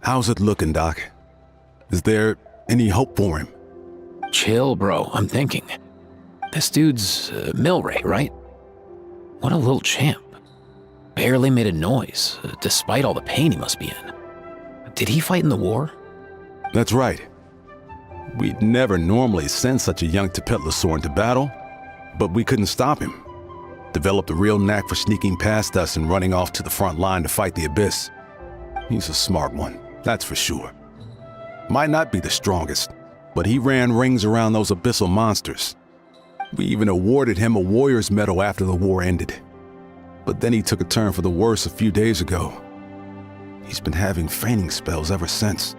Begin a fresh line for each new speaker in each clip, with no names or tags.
How's it looking, Doc? Is there any hope for him?
Chill, bro. I'm thinking. This dude's Milray, right? What a little champ. Barely made a noise, despite all the pain he must be in. Did he fight in the war?
That's right. We'd never normally send such a young Tepetlosaur into battle, but we couldn't stop him. Developed a real knack for sneaking past us and running off to the front line to fight the Abyss. He's a smart one, that's for sure. Might not be the strongest, but he ran rings around those abyssal monsters. We even awarded him a Warrior's Medal after the war ended. But then he took a turn for the worse a few days ago. He's been having fainting spells ever since.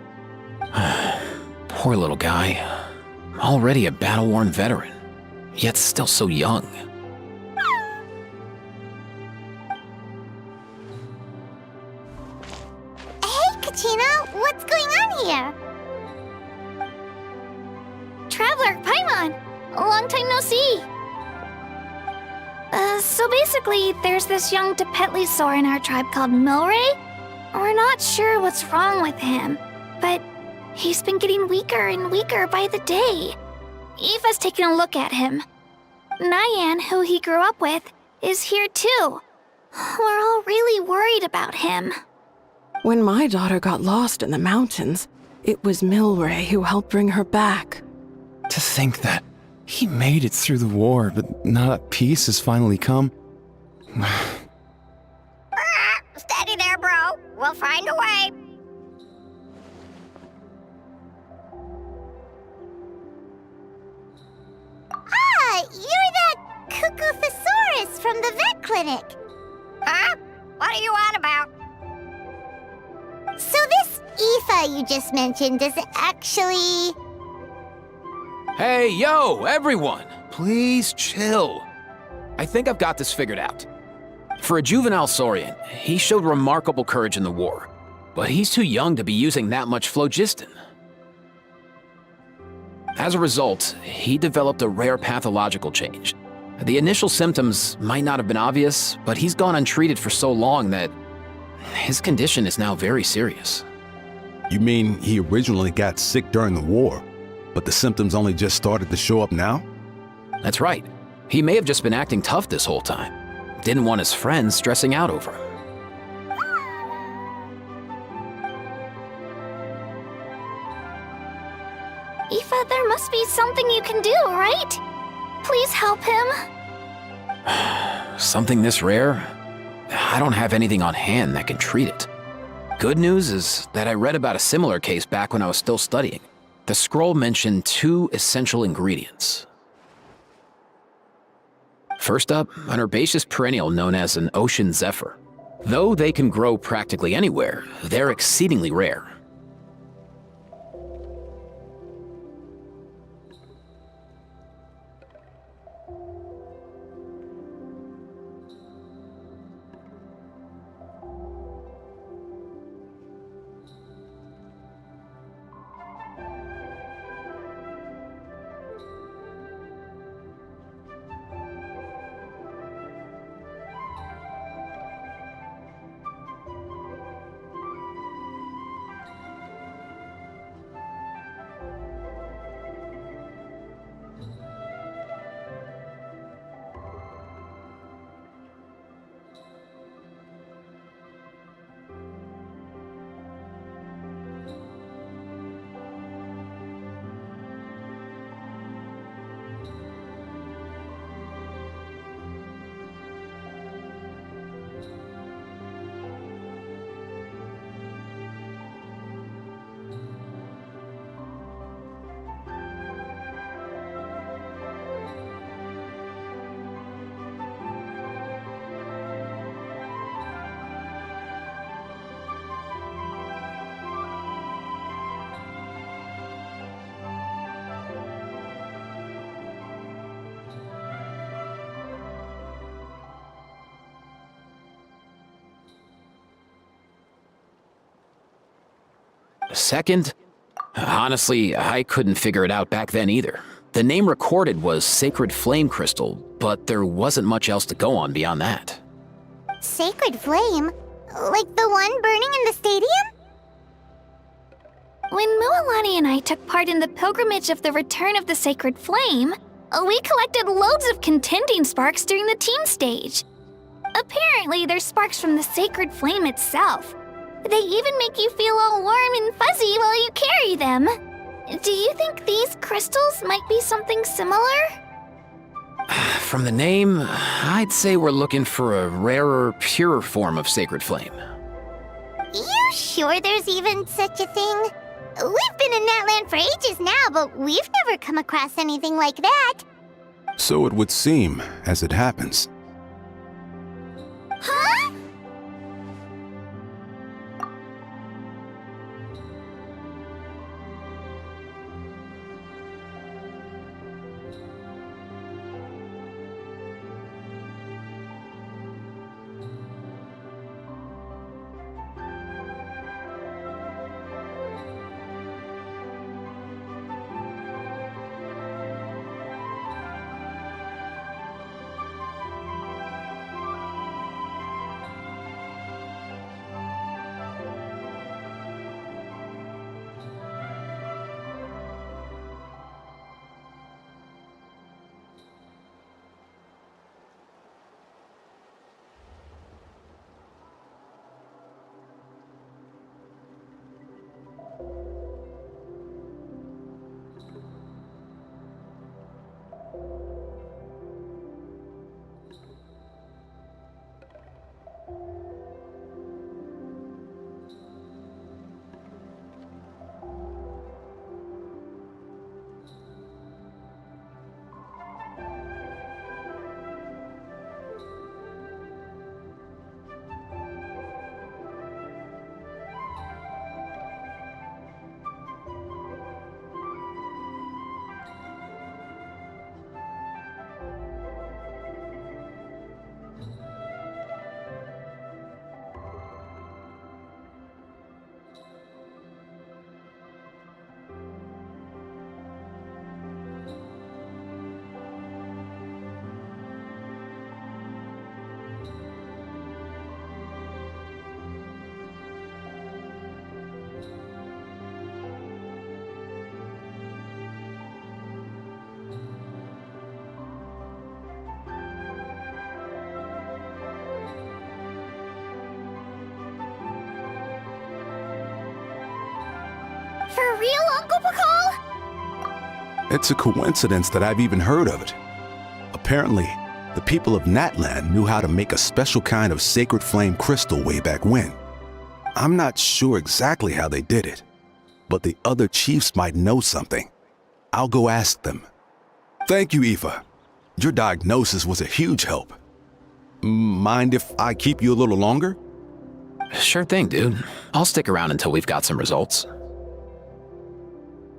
Poor little guy. Already a battle-worn veteran, yet still so young.
Hey, Kachina, what's going on here? Traveler, Paimon, long time no see. So basically, there's this young Tepetlosaur in our tribe called Milray. We're not sure what's wrong with him, but he's been getting weaker and weaker by the day. Eva's taking a look at him. Nyan, who he grew up with, is here too. We're all really worried about him.
When my daughter got lost in the mountains, it was Milray who helped bring her back.
To think that he made it through the war, but now that peace has finally come.
Steady there, bro. We'll find a way. Ah, you're that Cuckoo-thesaurus from the vet clinic. Huh? What are you on about? So this Aoife you just mentioned, does it actually...
Hey, yo, everyone! Please chill. I think I've got this figured out. For a juvenile saurian, he showed remarkable courage in the war, but he's too young to be using that much phlogiston. As a result, he developed a rare pathological change. The initial symptoms might not have been obvious, but he's gone untreated for so long that his condition is now very serious.
You mean he originally got sick during the war, but the symptoms only just started to show up now?
That's right. He may have just been acting tough this whole time. Didn't want his friends stressing out over him.
Aoife, there must be something you can do, right? Please help him.
Something this rare? I don't have anything on hand that can treat it. Good news is that I read about a similar case back when I was still studying. The scroll mentioned 2 essential ingredients. First up, an herbaceous perennial known as an ocean zephyr. Though they can grow practically anywhere, they're exceedingly rare. Second, honestly, I couldn't figure it out back then either. The name recorded was Sacred Flame Crystal, but there wasn't much else to go on beyond that.
Sacred flame? Like the one burning in the stadium? When Mualani and I took part in the pilgrimage of the Return of the Sacred Flame, we collected loads of contending sparks during the team stage. Apparently, they're sparks from the Sacred Flame itself. They even make you feel all warm and fuzzy while you carry them. Do you think these crystals might be something similar?
From the name, I'd say we're looking for a rarer, purer form of Sacred Flame.
You sure there's even such a thing? We've been in Natland for ages now, but we've never come across anything like that.
So it would seem, as it happens.
Huh? For real, Uncle Pakal?
It's a coincidence that I've even heard of it. Apparently, the people of Natland knew how to make a special kind of sacred flame crystal way back when. I'm not sure exactly how they did it, but the other chiefs might know something. I'll go ask them. Thank you, Aoife. Your diagnosis was a huge help. Mind if I keep you a little longer?
Sure thing, dude. I'll stick around until we've got some results.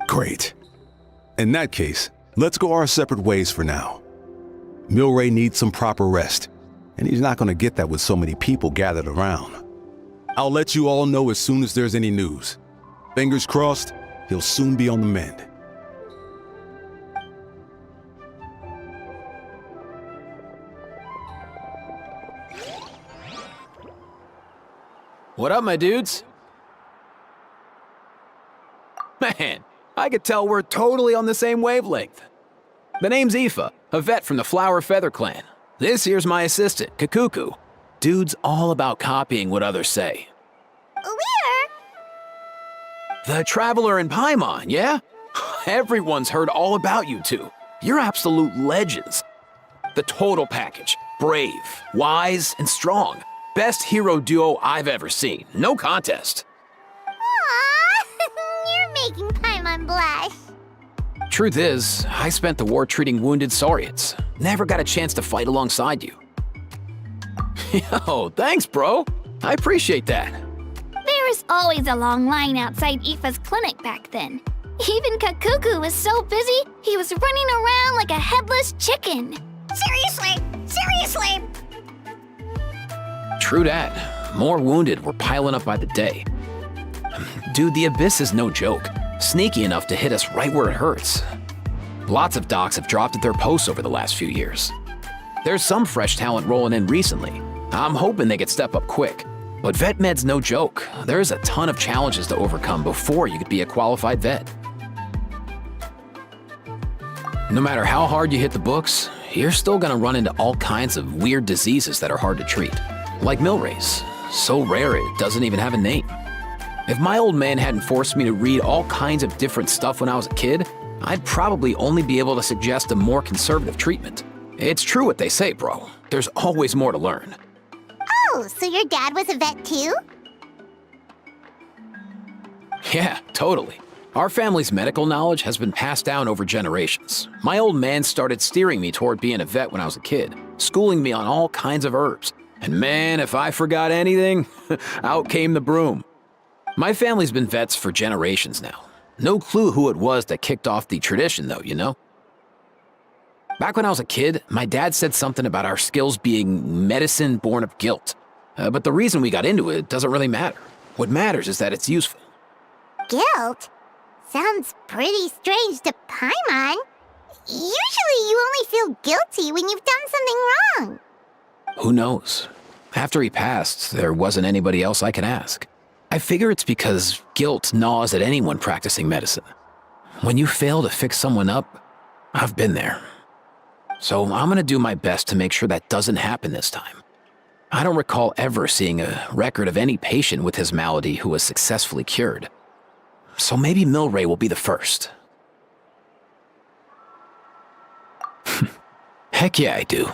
Great. In that case, let's go our separate ways for now. Milray needs some proper rest, and he's not going to get that with so many people gathered around. I'll let you all know as soon as there's any news. Fingers crossed, he'll soon be on the mend.
What up, my dudes? Man, I could tell we're totally on the same wavelength. The name's Aoife, a vet from the Flower Feather clan. This here's my assistant, Kekekke. Dude's all about copying what others say.
Where?
The Traveler in Paimon, yeah? Everyone's heard all about you two. You're absolute legends. The total package. Brave, wise, and strong. Best hero duo I've ever seen. No contest.
Aww, you're making Paimon blush.
Truth is, I spent the war treating wounded Saurians. Never got a chance to fight alongside you. Yo, thanks, bro. I appreciate that.
There was always a long line outside Aoife's clinic back then. Even Kekekke was so busy, he was running around like a headless chicken.
Seriously, seriously.
True that. More wounded were piling up by the day. Dude, the Abyss is no joke. Sneaky enough to hit us right where it hurts. Lots of docs have dropped at their posts over the last few years. There's some fresh talent rolling in recently. I'm hoping they could step up quick. But vet med's no joke. There's a ton of challenges to overcome before you could be a qualified vet. No matter how hard you hit the books, you're still gonna run into all kinds of weird diseases that are hard to treat. Like Milray's, so rare it doesn't even have a name. If my old man hadn't forced me to read all kinds of different stuff when I was a kid, I'd probably only be able to suggest a more conservative treatment. It's true what they say, bro. There's always more to learn.
Oh, so your dad was a vet too?
Yeah, totally. Our family's medical knowledge has been passed down over generations. My old man started steering me toward being a vet when I was a kid, schooling me on all kinds of herbs. And man, if I forgot anything, out came the broom. My family's been vets for generations now. No clue who it was that kicked off the tradition though, you know? Back when I was a kid, my dad said something about our skills being medicine born of guilt. But the reason we got into it doesn't really matter. What matters is that it's useful.
Guilt? Sounds pretty strange to Paimon. Usually you only feel guilty when you've done something wrong.
Who knows? After he passed, there wasn't anybody else I could ask. I figure it's because guilt gnaws at anyone practicing medicine. When you fail to fix someone up, I've been there. So I'm gonna do my best to make sure that doesn't happen this time. I don't recall ever seeing a record of any patient with his malady who was successfully cured. So maybe Milray will be the first. Heck yeah, I do.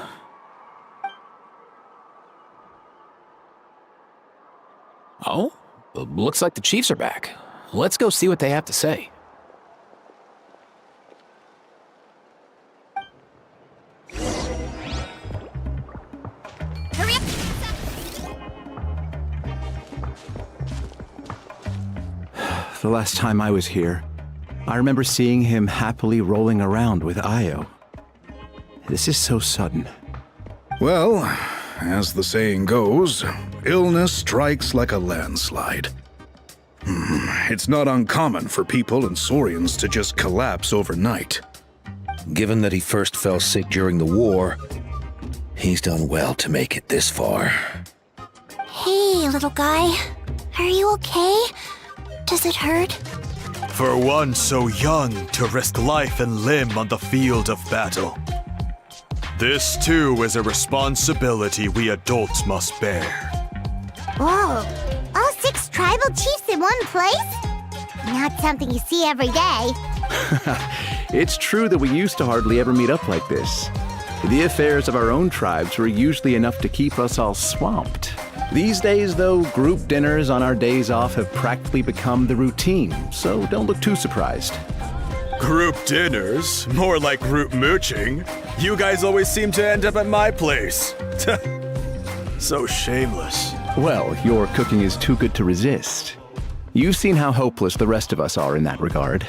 Oh, looks like the Chiefs are back. Let's go see what they have to say.
Hurry up!
The last time I was here, I remember seeing him happily rolling around with Io. This is so sudden.
Well, as the saying goes, illness strikes like a landslide. It's not uncommon for people and Saurians to just collapse overnight.
Given that he first fell sick during the war, he's done well to make it this far.
Hey, little guy. Are you okay? Does it hurt?
For one so young to risk life and limb on the field of battle. This too is a responsibility we adults must bear.
Whoa, all 6 tribal chiefs in one place? Not something you see every day.
It's true that we used to hardly ever meet up like this. The affairs of our own tribes were usually enough to keep us all swamped. These days, though, group dinners on our days off have practically become the routine, so don't look too surprised.
Group dinners? More like group mooching. You guys always seem to end up at my place. So shameless.
Well, your cooking is too good to resist. You've seen how hopeless the rest of us are in that regard.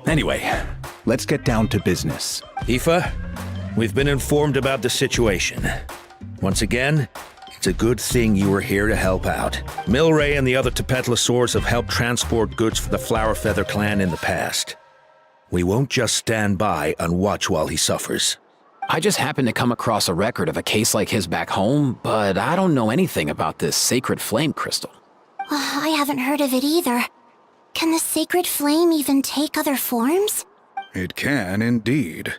Anyway, let's get down to business.
Aoife, we've been informed about the situation. Once again, it's a good thing you were here to help out. Milray and the other Tepetlosaurs have helped transport goods for the Flowerfeather clan in the past. We won't just stand by and watch while he suffers.
I just happened to come across a record of a case like his back home, but I don't know anything about this sacred flame crystal.
I haven't heard of it either. Can the sacred flame even take other forms?
It can indeed.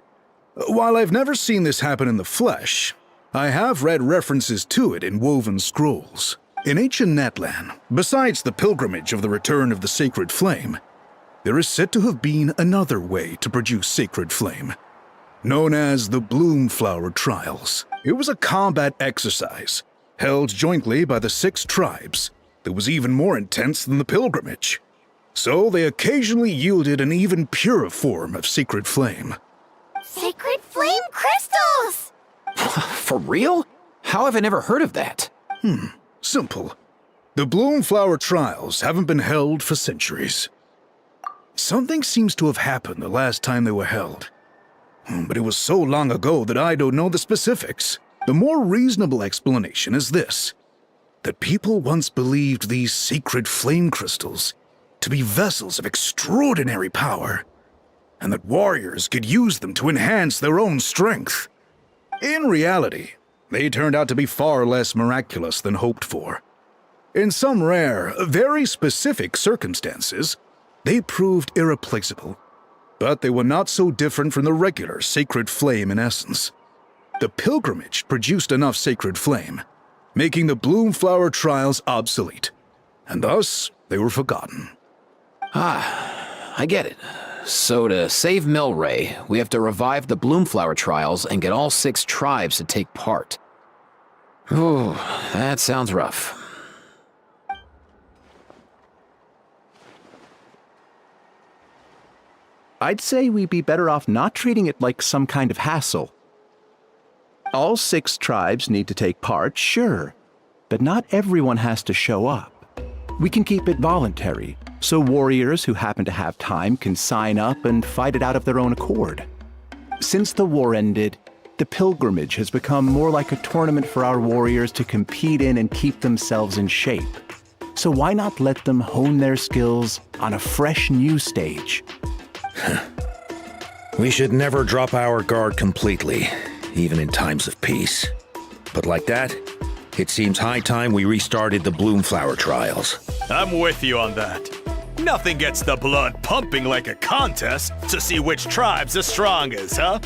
While I've never seen this happen in the flesh, I have read references to it in woven scrolls. In ancient Natlan, besides the pilgrimage of the return of the sacred flame, there is said to have been another way to produce sacred flame, known as the Bloomflower Trials. It was a combat exercise, held jointly by the 6 tribes, that was even more intense than the pilgrimage. So they occasionally yielded an even purer form of sacred flame.
Sacred flame crystals!
For real? How have I never heard of that?
Simple. The Bloomflower Trials haven't been held for centuries. Something seems to have happened the last time they were held. But it was so long ago that I don't know the specifics. The more reasonable explanation is this: that people once believed these sacred flame crystals to be vessels of extraordinary power, and that warriors could use them to enhance their own strength. In reality, they turned out to be far less miraculous than hoped for. In some rare, very specific circumstances, they proved irreplaceable. But they were not so different from the regular sacred flame in essence. The pilgrimage produced enough sacred flame, making the Bloomflower trials obsolete, and thus they were forgotten.
I get it. So to save Milray, we have to revive the Bloomflower trials and get all 6 tribes to take part. Ooh, that sounds rough.
I'd say we'd be better off not treating it like some kind of hassle. All 6 tribes need to take part, sure, but not everyone has to show up. We can keep it voluntary, so warriors who happen to have time can sign up and fight it out of their own accord. Since the war ended, the pilgrimage has become more like a tournament for our warriors to compete in and keep themselves in shape. So why not let them hone their skills on a fresh new stage?
We should never drop our guard completely, even in times of peace. But like that, it seems high time we restarted the Bloomflower trials.
I'm with you on that. Nothing gets the blood pumping like a contest to see which tribe's the strongest, huh?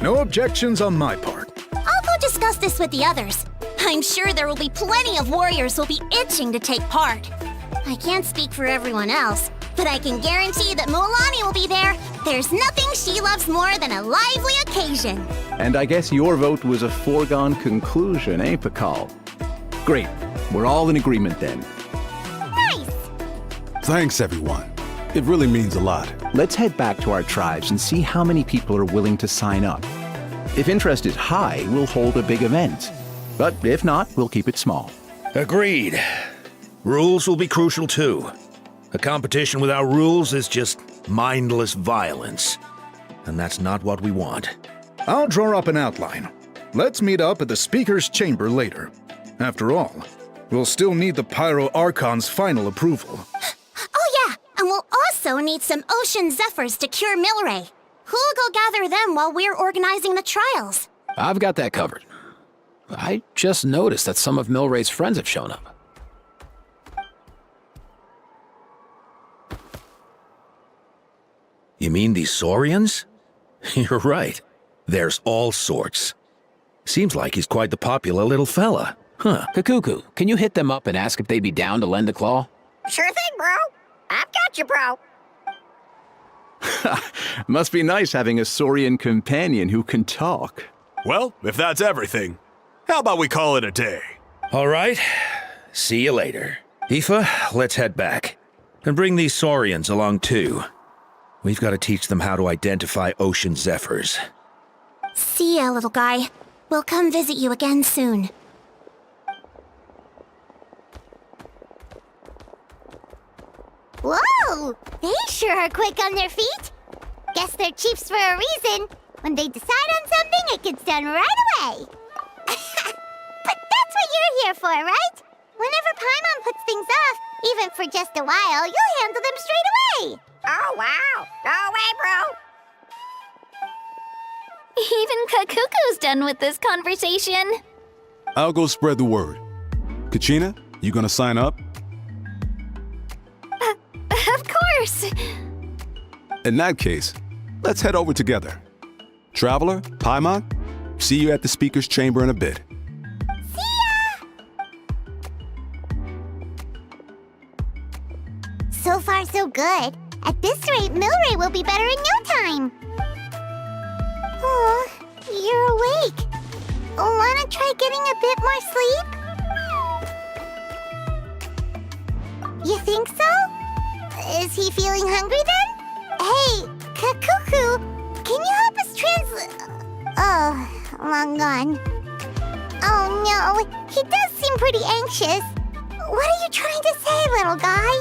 No objections on my part.
I'll go discuss this with the others. I'm sure there will be plenty of warriors who'll be itching to take part. I can't speak for everyone else, but I can guarantee that Mualani will be there. There's nothing she loves more than a lively occasion.
And I guess your vote was a foregone conclusion, eh, Pakal? Great. We're all in agreement then.
Nice!
Thanks, everyone. It really means a lot.
Let's head back to our tribes and see how many people are willing to sign up. If interest is high, we'll hold a big event. But if not, we'll keep it small.
Agreed. Rules will be crucial too. A competition without rules is just mindless violence. And that's not what we want.
I'll draw up an outline. Let's meet up at the Speaker's Chamber later. After all, we'll still need the Pyro Archon's final approval.
Oh yeah, and we'll also need some Ocean Zephyrs to cure Milray. Who'll go gather them while we're organizing the trials?
I've got that covered. I just noticed that some of Milray's friends have shown up.
You mean these Saurians? You're right. There's all sorts. Seems like he's quite the popular little fella. Huh.
Kekekke, can you hit them up and ask if they'd be down to lend a claw?
Sure thing, bro. I've got you, bro.
Must be nice having a Saurian companion who can talk.
Well, if that's everything, how about we call it a day?
All right. See you later. Aoife, let's head back. And bring these Saurians along too. We've got to teach them how to identify ocean zephyrs.
See ya, little guy. We'll come visit you again soon. Whoa! They sure are quick on their feet. Guess they're chiefs for a reason. When they decide on something, it gets done right away. But that's what you're here for, right? Whenever Paimon puts things off, even for just a while, you'll handle them straight away. Oh, wow. Go away, bro.
Even Kekukku's done with this conversation.
I'll go spread the word. Kachina, you gonna sign up?
Of course.
In that case, let's head over together. Traveler, Paimon, see you at the Speaker's Chamber in a bit.
So far, so good. At this rate, Milray will be better in no time. Oh, you're awake. Wanna try getting a bit more sleep? You think so? Is he feeling hungry then? Hey, Kekekke, can you help us Oh, long gone. Oh no, he does seem pretty anxious. What are you trying to say, little guy?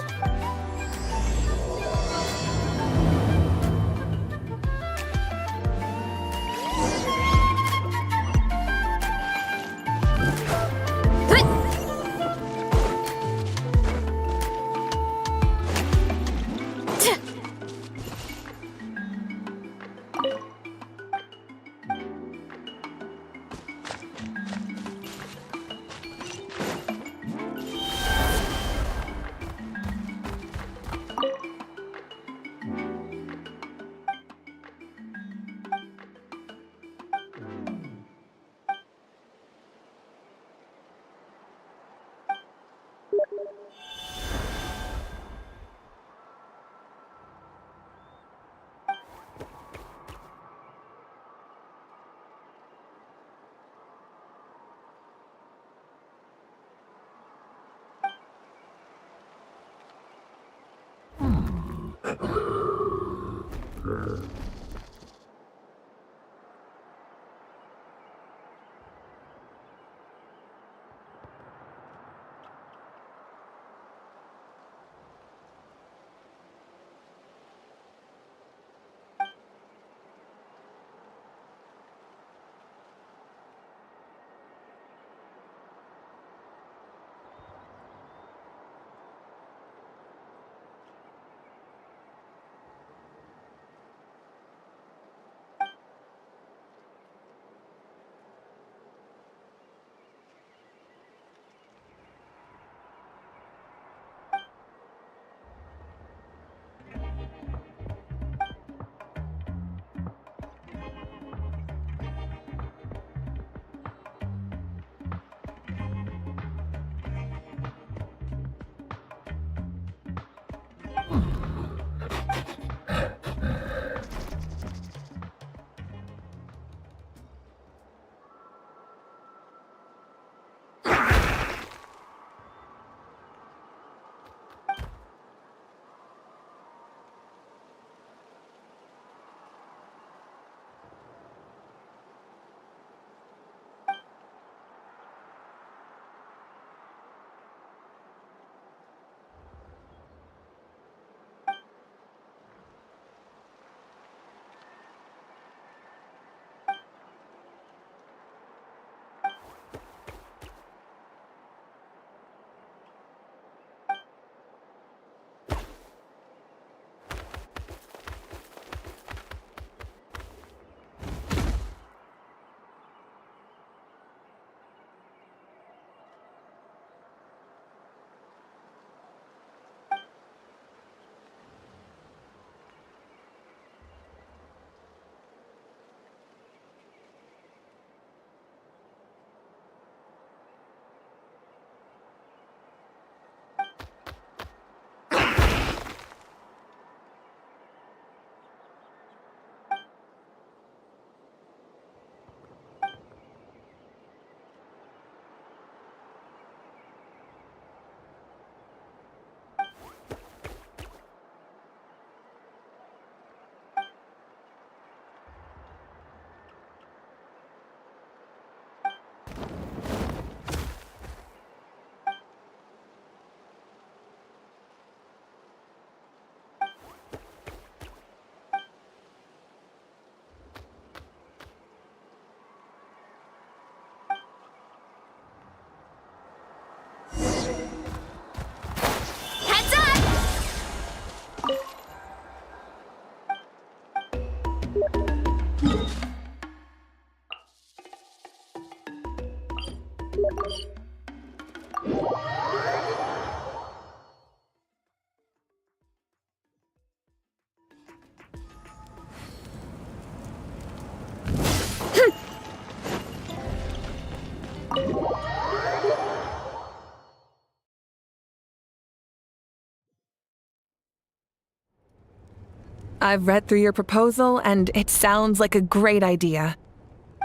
I've read through your proposal, and it sounds like a great idea.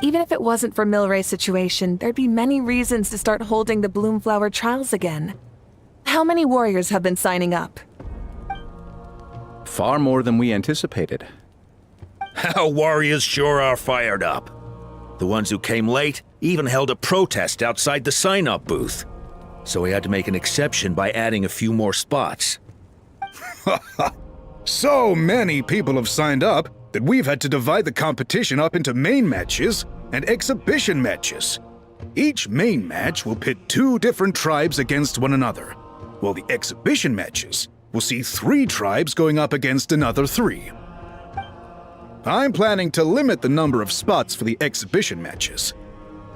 Even if it wasn't for Milray's situation, there'd be many reasons to start holding the Bloomflower trials again. How many warriors have been signing up?
Far more than we anticipated.
Our warriors sure are fired up. The ones who came late even held a protest outside the sign-up booth. So we had to make an exception by adding a few more spots.
So many people have signed up that we've had to divide the competition up into main matches and exhibition matches. Each main match will pit 2 different tribes against one another, while the exhibition matches will see 3 tribes going up against another 3. I'm planning to limit the number of spots for the exhibition matches.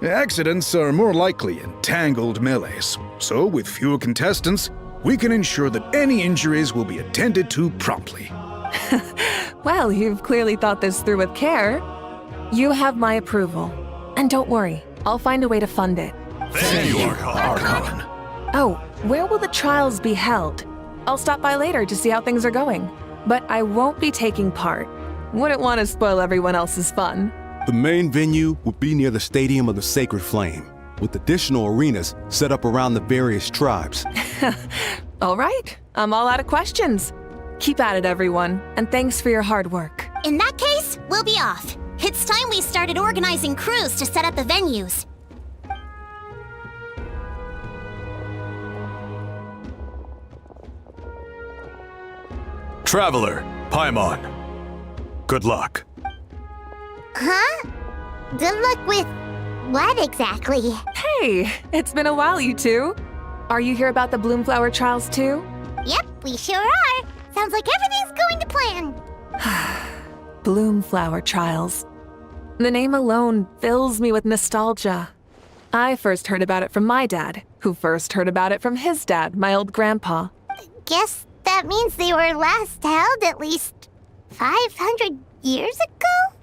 Accidents are more likely in tangled melees, so with fewer contestants, we can ensure that any injuries will be attended to promptly.
Well, you've clearly thought this through with care. You have my approval. And don't worry, I'll find a way to fund it.
Thank you, Archon.
Oh, where will the trials be held? I'll stop by later to see how things are going. But I won't be taking part. Wouldn't want to spoil everyone else's fun.
The main venue will be near the Stadium of the Sacred Flame, with additional arenas set up around the various tribes.
All right, I'm all out of questions. Keep at it, everyone, and thanks for your hard work.
In that case, we'll be off. It's time we started organizing crews to set up the venues.
Traveler, Paimon. Good luck.
Huh? Good luck with what exactly?
Hey, it's been a while, you two. Are you here about the Bloomflower trials too?
Yep, we sure are. Sounds like everything's going to plan.
Bloomflower trials. The name alone fills me with nostalgia. I first heard about it from my dad, who first heard about it from his dad, my old grandpa.
Guess that means they were last held at least 500 years ago?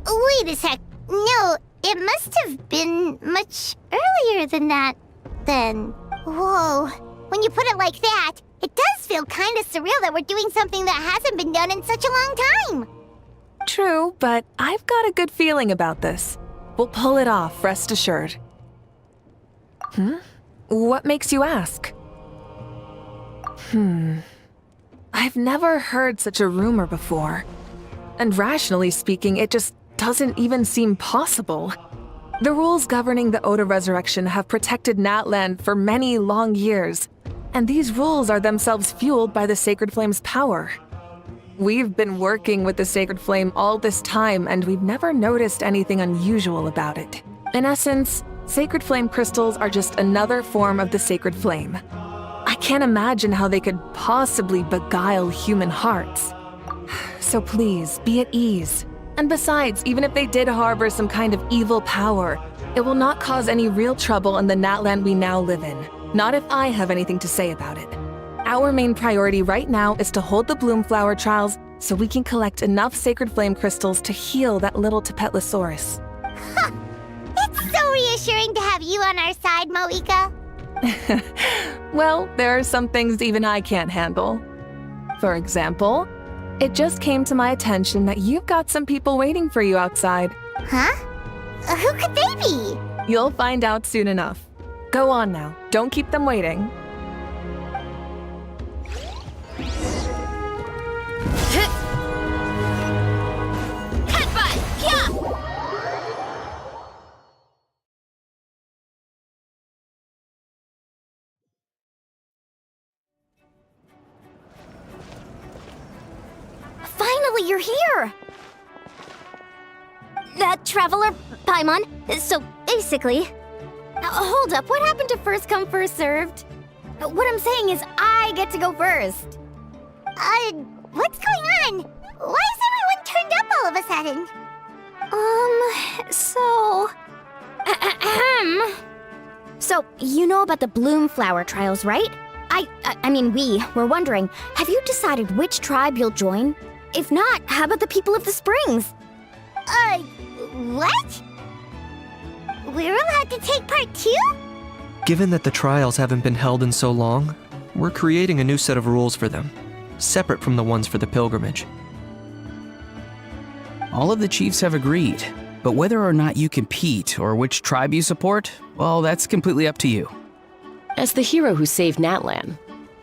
Wait a sec. No, it must have been much earlier than that, then. Whoa. When you put it like that, it does feel kind of surreal that we're doing something that hasn't been done in such a long time.
True, but I've got a good feeling about this. We'll pull it off, rest assured. What makes you ask? I've never heard such a rumor before. And rationally speaking, it just doesn't even seem possible. The rules governing the Oda resurrection have protected Natland for many long years, and these rules are themselves fueled by the Sacred Flame's power. We've been working with the Sacred Flame all this time, and we've never noticed anything unusual about it. In essence, Sacred Flame crystals are just another form of the Sacred Flame. I can't imagine how they could possibly beguile human hearts. So please, be at ease. And besides, even if they did harbor some kind of evil power, it will not cause any real trouble in the Natland we now live in. Not if I have anything to say about it. Our main priority right now is to hold the Bloomflower trials so we can collect enough Sacred Flame crystals to heal that little Tepetlosaurus.
It's so reassuring to have you on our side, Moika.
Well, there are some things even I can't handle. For example, it just came to my attention that you've got some people waiting for you outside.
Huh? Who could they be?
You'll find out soon enough. Go on now, don't keep them waiting.
Finally, you're here! That Traveler, Paimon, so basically... hold up, what happened to first come, first served? What I'm saying is I get to go first.
What's going on? Why is everyone turned up all of a sudden?
So, you know about the Bloomflower trials, right? I mean, we were wondering, have you decided which tribe you'll join? If not, how about the people of the Springs?
What? We're allowed to take part too?
Given that the trials haven't been held in so long, we're creating a new set of rules for them, separate from the ones for the pilgrimage.
All of the chiefs have agreed, but whether or not you compete or which tribe you support, well, that's completely up to you.
As the hero who saved Natlan,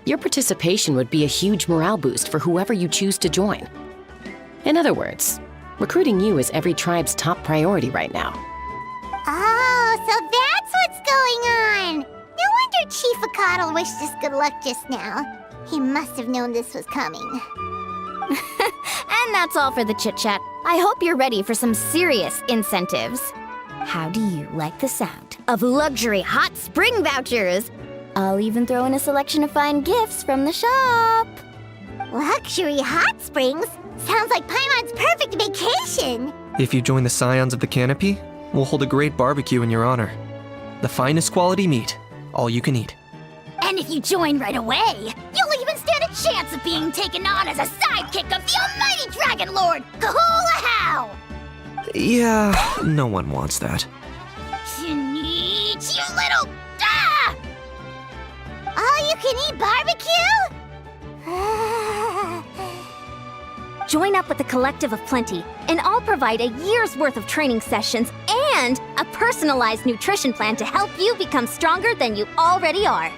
your participation would be a huge morale boost for whoever you choose to join. In other words, recruiting you is every tribe's top priority right now.
Oh, so that's what's going on! No wonder Chief Akatl wished us good luck just now. He must have known this was coming.
And that's all for the chit-chat. I hope you're ready for some serious incentives. How do you like the sound of luxury hot spring vouchers? I'll even throw in a selection of fine gifts from the shop.
Luxury hot springs? Sounds like Paimon's perfect vacation!
If you join the Scions of the Canopy, we'll hold a great barbecue in your honor. The finest quality meat, all you can eat.
And if you join right away, you'll even stand a chance of being taken on as a sidekick of the almighty Dragon Lord, Kahula-How!
Yeah, no one wants that.
You little... Ah! All you can eat barbecue?
Join up with the Collective of Plenty, and I'll provide a year's worth of training sessions and a personalized nutrition plan to help you become stronger than you already are.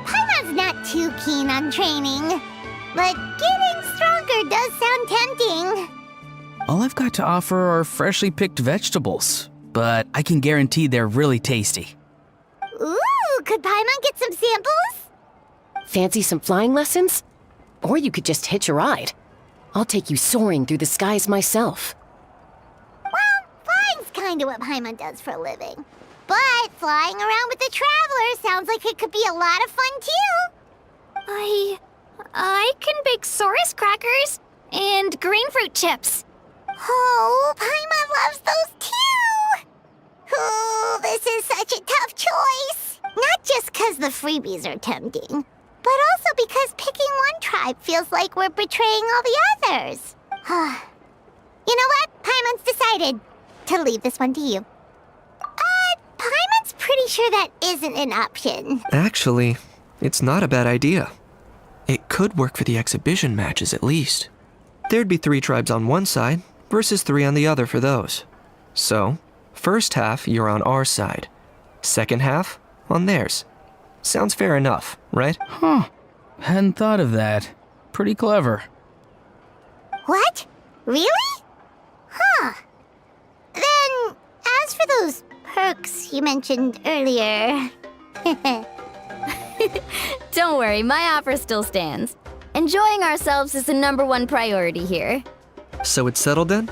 Paimon's not too keen on training, but getting stronger burger does sound tempting.
All I've got to offer are freshly picked vegetables, but I can guarantee they're really tasty.
Ooh, could Paimon get some samples?
Fancy some flying lessons? Or you could just hitch a ride. I'll take you soaring through the skies myself.
Well, flying's kinda what Paimon does for a living. But flying around with the Traveler sounds like it could be a lot of fun too.
I can bake Saurus crackers and green fruit chips.
Oh, Paimon loves those too! Oh, this is such a tough choice. Not just because the freebies are tempting, but also because picking one tribe feels like we're betraying all the others. You know what? Paimon's decided to leave this one to you. Paimon's pretty sure that isn't an option.
Actually, it's not a bad idea. It could work for the exhibition matches at least. There'd be 3 tribes on one side versus 3 on the other for those. So, first half you're on our side. Second half on theirs. Sounds fair enough, right?
Huh. Hadn't thought of that. Pretty clever.
What? Really? Huh. Then, as for those perks you mentioned earlier...
Don't worry, my offer still stands. Enjoying ourselves is the #1 priority here.
So it's settled then?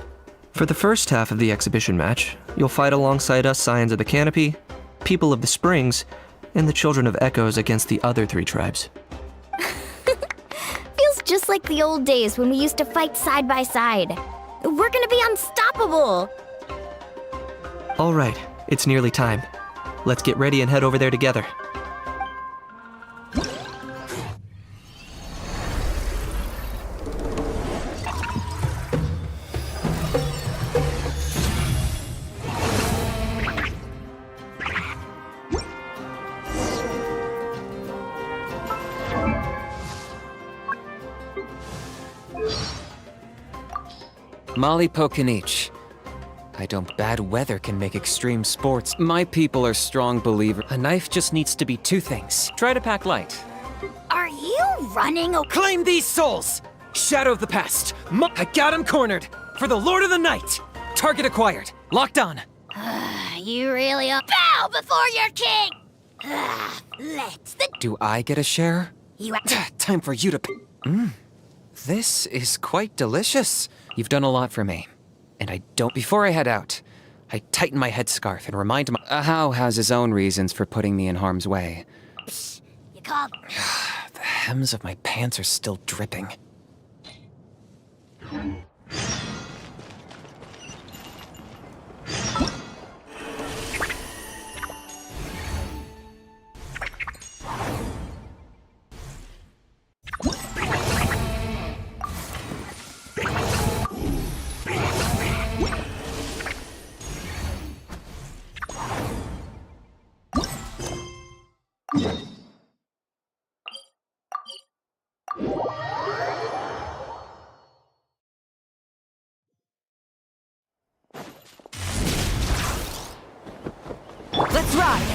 For the first half of the exhibition match, you'll fight alongside us Scions of the Canopy, People of the Springs, and the Children of Echoes against the other 3 tribes.
Feels just like the old days when we used to fight side by side. We're gonna be unstoppable!
All right, it's nearly time. Let's get ready and head over there together.
Mali Pokanich. I don't. Bad weather can make extreme sports. My people are strong believers. A knife just needs to be 2 things. Try to pack light.
Are you running away?
Claim these souls! Shadow of the past. I got him cornered. For the Lord of the Night. Target acquired. Locked on.
You really are. Bow before your king! Let's the...
Do I get a share?
You have...
Time for you to... This is quite delicious. You've done a lot for me. And I don't... Before I head out, I tighten my headscarf and remind Ahau has his own reasons for putting me in harm's way.
You called...
The hems of my pants are still dripping.
Let's ride!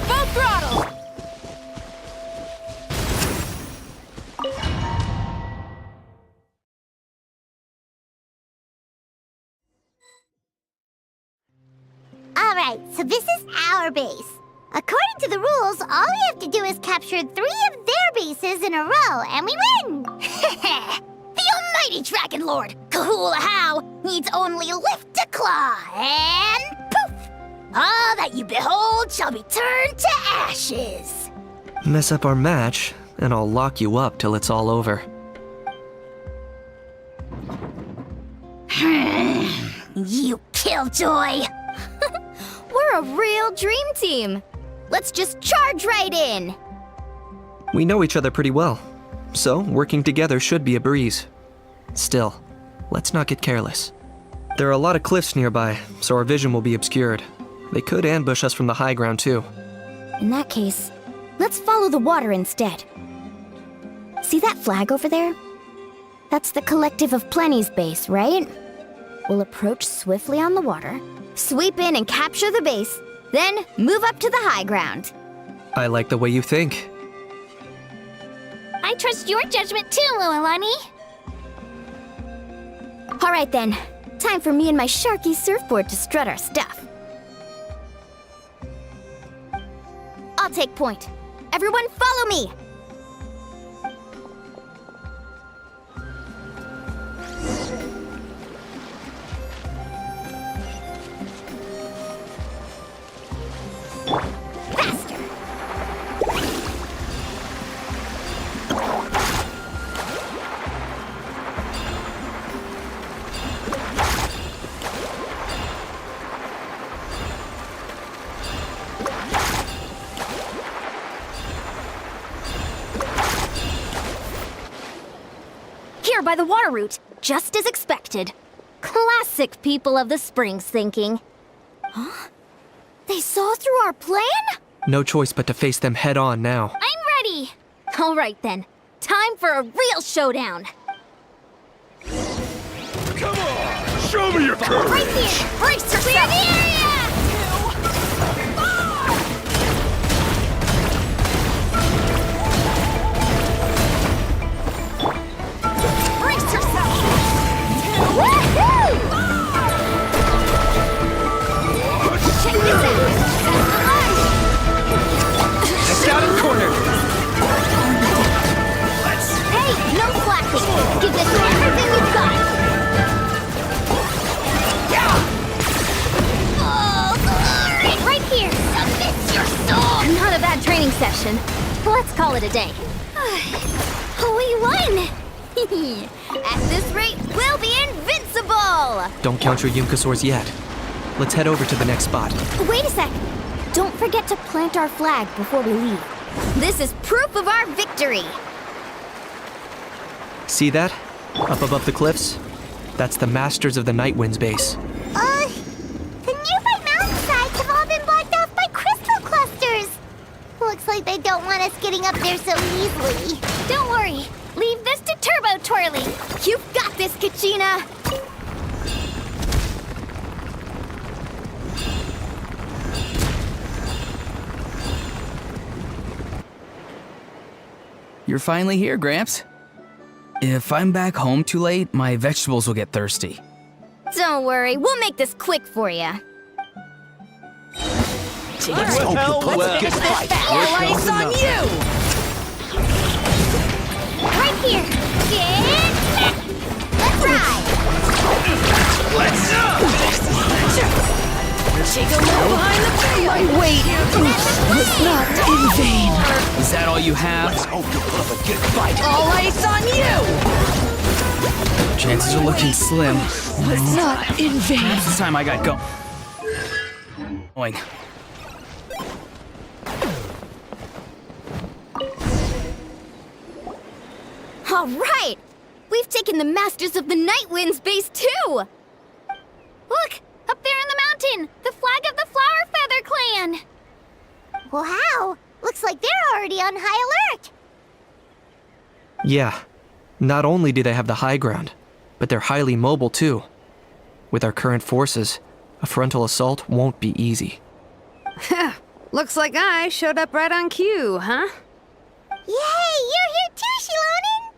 Full throttle!
Alright, so this is our base. According to the rules, all we have to do is capture 3 of their bases in a row, and we win!
The almighty Dragon Lord, Kahula needs only lift a claw, and poof! All that you behold shall be turned to ashes.
Mess up our match, and I'll lock you up till it's all over.
You killjoy! We're a real dream team. Let's just charge right in.
We know each other pretty well, so working together should be a breeze. Still, let's not get careless. There are a lot of cliffs nearby, so our vision will be obscured. They could ambush us from the high ground too.
In that case, let's follow the water instead. See that flag over there? That's the Collective of Plenty's base, right? We'll approach swiftly on the water, sweep in and capture the base, then move up to the high ground.
I like the way you think.
I I trust your judgment too, Lualani.
All right then. Time for me and my Sharky surfboard to strut our stuff. I'll take point. Everyone follow me!
Faster!
Here by the water route, just as expected. Classic people of the Springs thinking. Huh? They saw through our plan?
No choice but to face them head on now.
I'm ready! All right then, time for a real showdown.
Come on! Show me your courage!
Right here! Brace yourself! Clear the area! Brace yourself! Woohoo! Check this out!
Just out in corner.
Hey, no slacking! Give this everything you've got! Right here! Submit your soul! Not a bad training session. Let's call it a day. We won! At this rate, we'll be invincible!
Don't count your Yumkasaurs yet. Let's head over to the next spot.
Wait a sec! Don't forget to plant our flag before we leave. This is proof of our victory!
See that? Up above the cliffs? That's the Masters of the Night Wind's base.
The nearby mountainsides have all been blocked off by crystal clusters. Looks like they don't want us getting up there so easily.
Don't worry. Leave this to Turbo Twirly.
You've got this, Kachina!
You're finally here, Gramps. If I'm back home too late, my vegetables will get thirsty.
Don't worry, we'll make this quick for you.
Let's get this
All eyes on you! Right here! Get... Let's ride! Take a look behind the veil!
My weight was not in vain. Is that all you have?
All eyes on you!
Chances are looking slim.
Was not in vain.
This time I got going.
All right! We've taken the Masters of the Night Wind's base too!
Look! Up there in the mountain! The flag of the Flower Feather Clan!
Wow! Looks like they're already on high alert.
Yeah. Not only do they have the high ground, but they're highly mobile too. With our current forces, a frontal assault won't be easy.
Looks like I showed up right on cue, huh?
Yay! You're here too, Shilonen!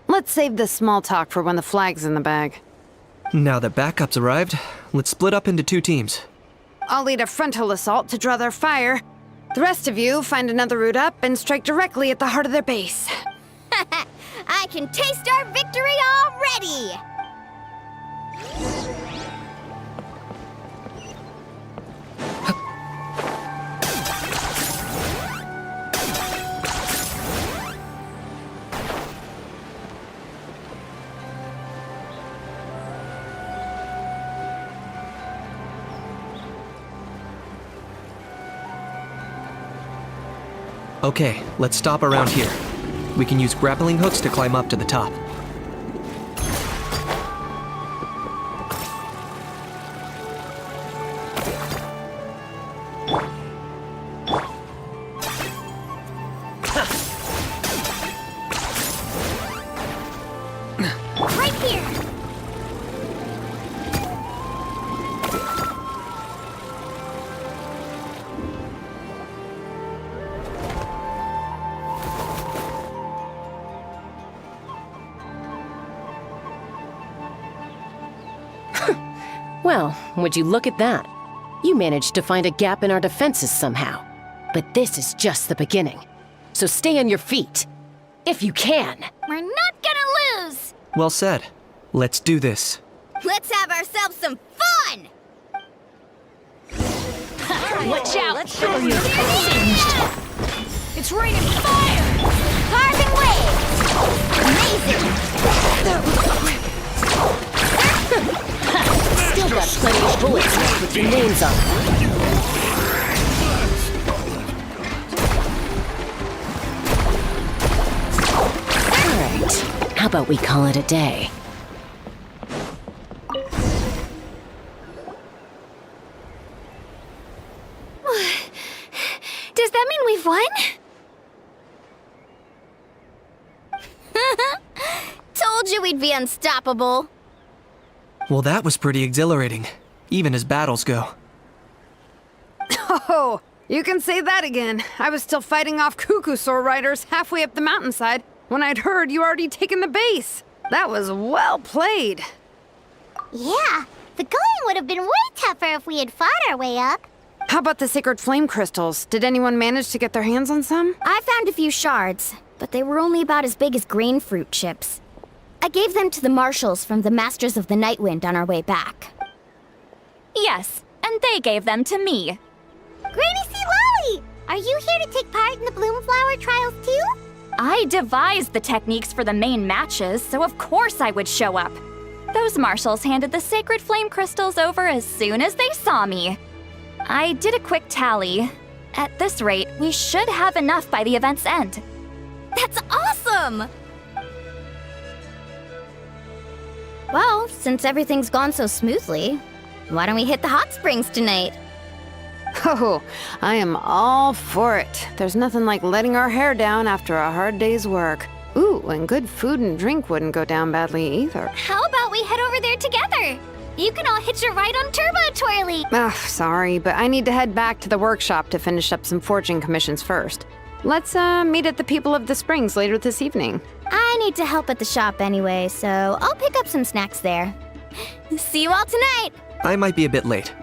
Let's save this small talk for when the flag's in the bag.
Now that backup's arrived, let's split up into 2 teams.
I'll lead a frontal assault to draw their fire. The rest of you find another route up and strike directly at the heart of their base.
I can taste our victory already!
Okay, let's stop around here. We can use grappling hooks to climb up to the top.
Right here!
Well, would you look at that? You managed to find a gap in our defenses somehow. But this is just the beginning. So stay on your feet. If you can.
We're not gonna lose!
Well said. Let's do this.
Let's have ourselves some fun!
Watch out! Let's show you. It's raining fire!
Carving waves! Amazing!
Still got plenty of bullets left with your names on them. Alright, how about we call it a day?
Does that mean we've won?
Told you we'd be unstoppable.
Well, that was pretty exhilarating, even as battles go.
Oh, you can say that again. I was still fighting off Kukusaur riders halfway up the mountainside when I'd heard you already taken the base. That was well played.
Yeah, the going would have been way tougher if we had fought our way up.
How about the sacred flame crystals? Did anyone manage to get their hands on some?
I found a few shards, but they were only about as big as grain fruit chips. I gave them to the marshals from the Masters of the Nightwind on our way back.
Yes, and they gave them to me.
Granny C. Lolly! Are you here to take part in the Bloomflower trials too?
I devised the techniques for the main matches, so of course I would show up. Those marshals handed the sacred flame crystals over as soon as they saw me. I did a quick tally. At this rate, we should have enough by the event's end.
That's awesome! Well, since everything's gone so smoothly, why don't we hit the hot springs tonight?
Oh, I am all for it. There's nothing like letting our hair down after a hard day's work. Ooh, and good food and drink wouldn't go down badly either.
How about we head over there together? You can all hitch a ride on Turbo Twirly.
Ugh, sorry, but I need to head back to the workshop to finish up some forging commissions first. Let's meet at the People of the Springs later this evening.
I need to help at the shop anyway, so I'll pick up some snacks there. See you all tonight!
I might be a bit late.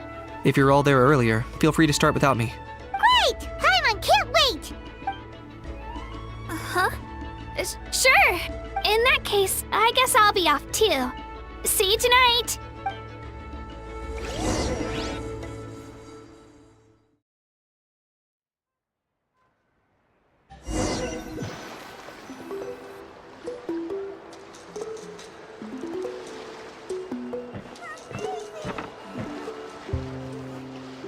If you're all there earlier, feel free to start without me.
Great! Paimon can't wait!
Huh? Sure. In that case, I guess I'll be off too. See you tonight.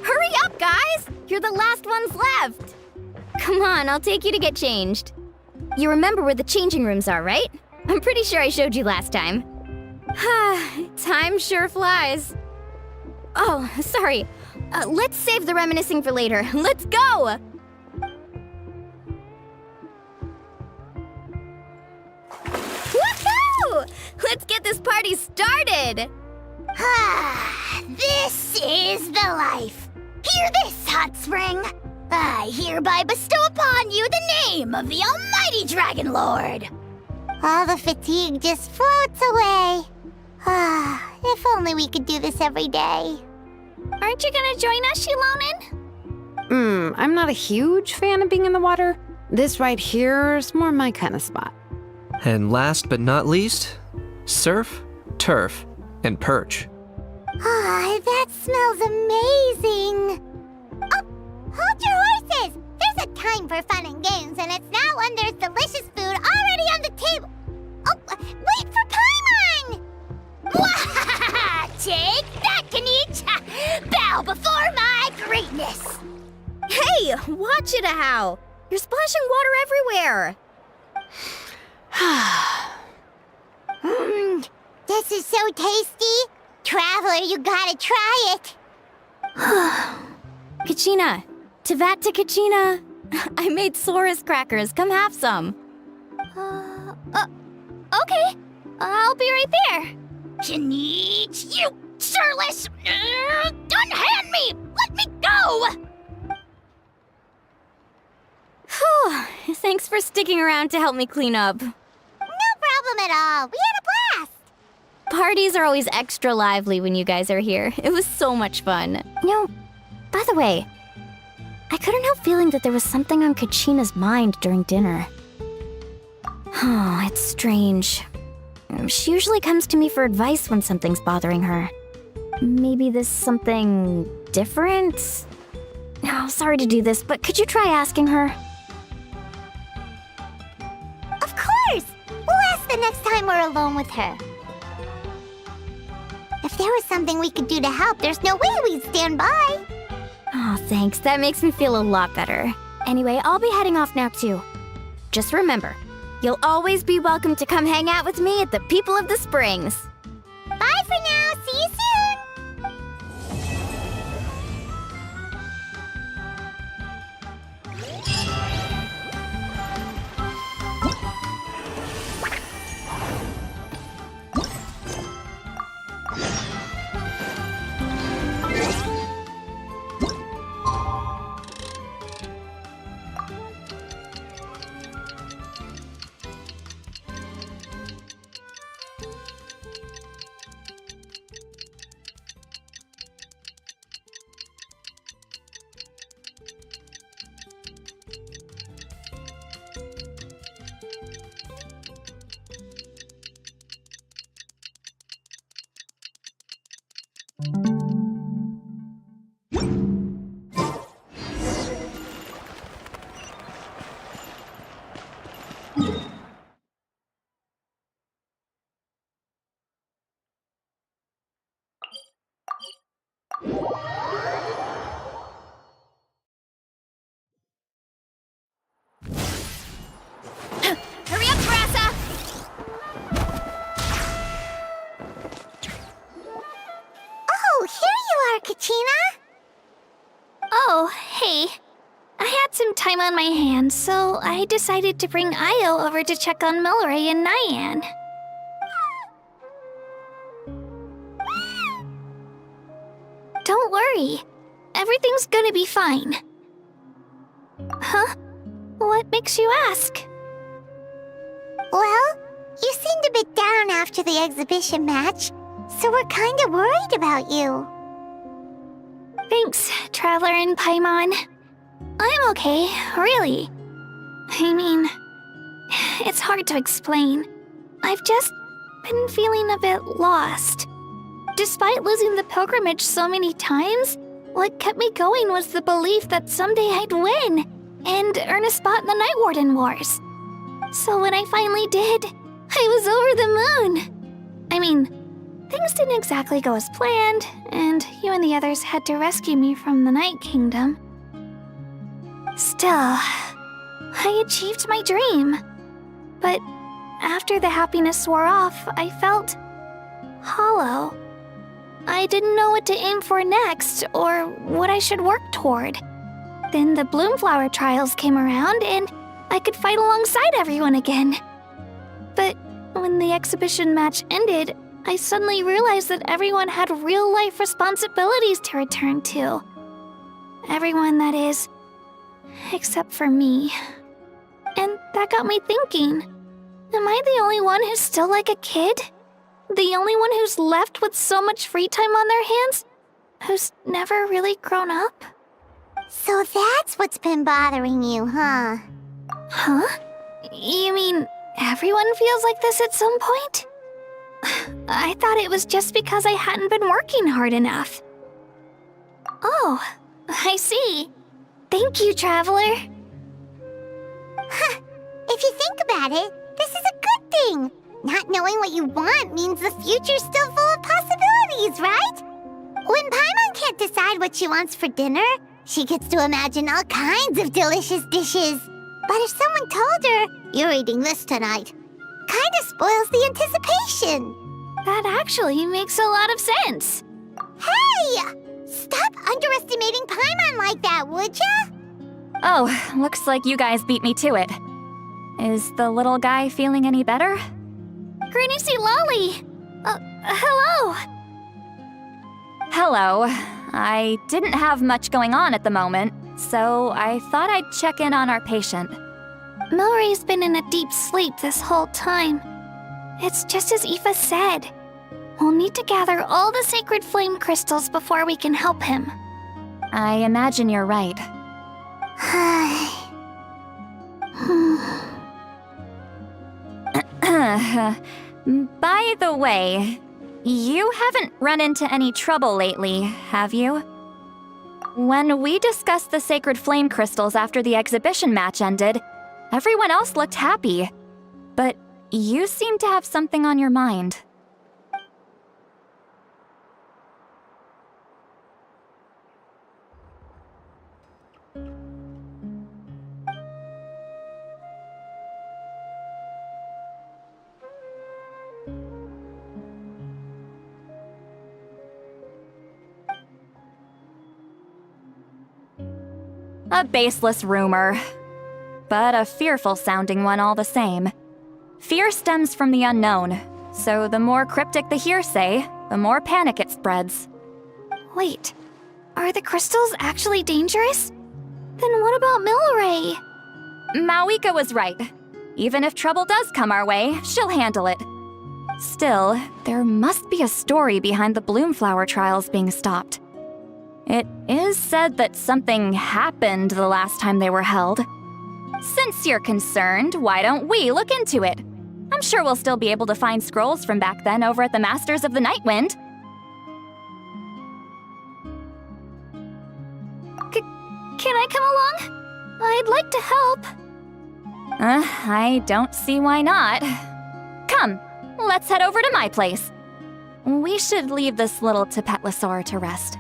Hurry up, guys! You're the last ones left! Come on, I'll take you to get changed. You remember where the changing rooms are, right? I'm pretty sure I showed you last time. Time sure flies. Oh, sorry. Let's save the reminiscing for later. Let's go! Woohoo! Let's get this party started!
This is the life. Hear this, Hot Spring. I hereby bestow upon you the name of the Almighty Dragon Lord. All the fatigue just floats away. If only we could do this every day.
Aren't you gonna join us, Shilonen?
I'm not a huge fan of being in the water. This right here is more my kind of spot.
And last but not least, surf, turf, and perch.
That smells amazing. Oh, hold your horses. There's a time for fun and games, and it's now when there's delicious food already on the table. Oh, wait for Paimon! Take that, Kanich! Bow before my greatness!
Hey, watch it, Ahow! You're splashing water everywhere!
This is so tasty! Traveler, you gotta try it!
Kachina! Tevat to Kachina! I made Sora's crackers. Come have some.
Okay. I'll be right there.
Kanich, you shirtless! Unhand me! Let me go!
Whew. Thanks for sticking around to help me clean up.
No problem at all. We had a blast.
Parties are always extra lively when you guys are here. It was so much fun. No, by the way, I couldn't help feeling that there was something on Kachina's mind during dinner. Oh, it's strange. She usually comes to me for advice when something's bothering her. Maybe this something different? Oh, sorry to do this, but could you try asking her?
Of course! We'll ask the next time we're alone with her. If there was something we could do to help, there's no way we'd stand by.
Oh, thanks. That makes me feel a lot better. Anyway, I'll be heading off now too. Just remember, you'll always be welcome to come hang out with me at the People of the Springs.
Bye for now. See you soon.
Hurry up, Brassa!
Oh, here you are, Kachina.
Oh, hey. I had some time on my hands, so I decided to bring Io over to check on Milray and Nyan. Don't worry. Everything's gonna be fine. Huh? What makes you ask?
Well, you seemed a bit down after the exhibition match, so we're kinda worried about you.
Thanks, Traveler and Paimon. I'm okay, really. I mean, it's hard to explain. I've just been feeling a bit lost. Despite losing the pilgrimage so many times, what kept me going was the belief that someday I'd win and earn a spot in the Night Warden Wars. So when I finally did, I was over the moon. I mean, things didn't exactly go as planned, and you and the others had to rescue me from the Night Kingdom. Still, I achieved my dream. But after the happiness wore off, I felt hollow. I didn't know what to aim for next, or what I should work toward. Then the Bloomflower trials came around, and I could fight alongside everyone again. But when the exhibition match ended, I suddenly realized that everyone had real-life responsibilities to return to. Everyone, that is, except for me. And that got me thinking, am I the only one who's still like a kid? The only one who's left with so much free time on their hands? Who's never really grown up?
So that's what's been bothering you, huh?
Huh? You mean everyone feels like this at some point? I thought it was just because I hadn't been working hard enough. Oh, I see. Thank you, Traveler.
Huh. If you think about it, this is a good thing. Not knowing what you want means the future's still full of possibilities, right? When Paimon can't decide what she wants for dinner, she gets to imagine all kinds of delicious dishes. But if someone told her, "You're eating this tonight," kinda spoils the anticipation.
That actually makes a lot of sense.
Hey! Stop underestimating Paimon like that, would ya?
Oh, looks like you guys beat me to it. Is the little guy feeling any better?
Granny C. Lolly! Hello!
Hello. I didn't have much going on at the moment, so I thought I'd check in on our patient.
Milray's been in a deep sleep this whole time. It's just as Aoife said. We'll need to gather all the sacred flame crystals before we can help him.
I imagine you're right. By the way, you haven't run into any trouble lately, have you? When we discussed the sacred flame crystals after the exhibition match ended, everyone else looked happy. But you seem to have something on your mind. A baseless rumor, but a fearful-sounding one all the same. Fear stems from the unknown, so the more cryptic the hearsay, the more panic it spreads.
Wait, are the crystals actually dangerous? Then what about Milray?
Mawika was right. Even if trouble does come our way, she'll handle it. Still, there must be a story behind the Bloomflower trials being stopped. It is said that something happened the last time they were held. Since you're concerned, why don't we look into it? I'm sure we'll still be able to find scrolls from back then over at the Masters of the Nightwind.
Can I come along? I'd like to help.
I don't see why not. Come, let's head over to my place. We should leave this little Tepetlosaur to rest.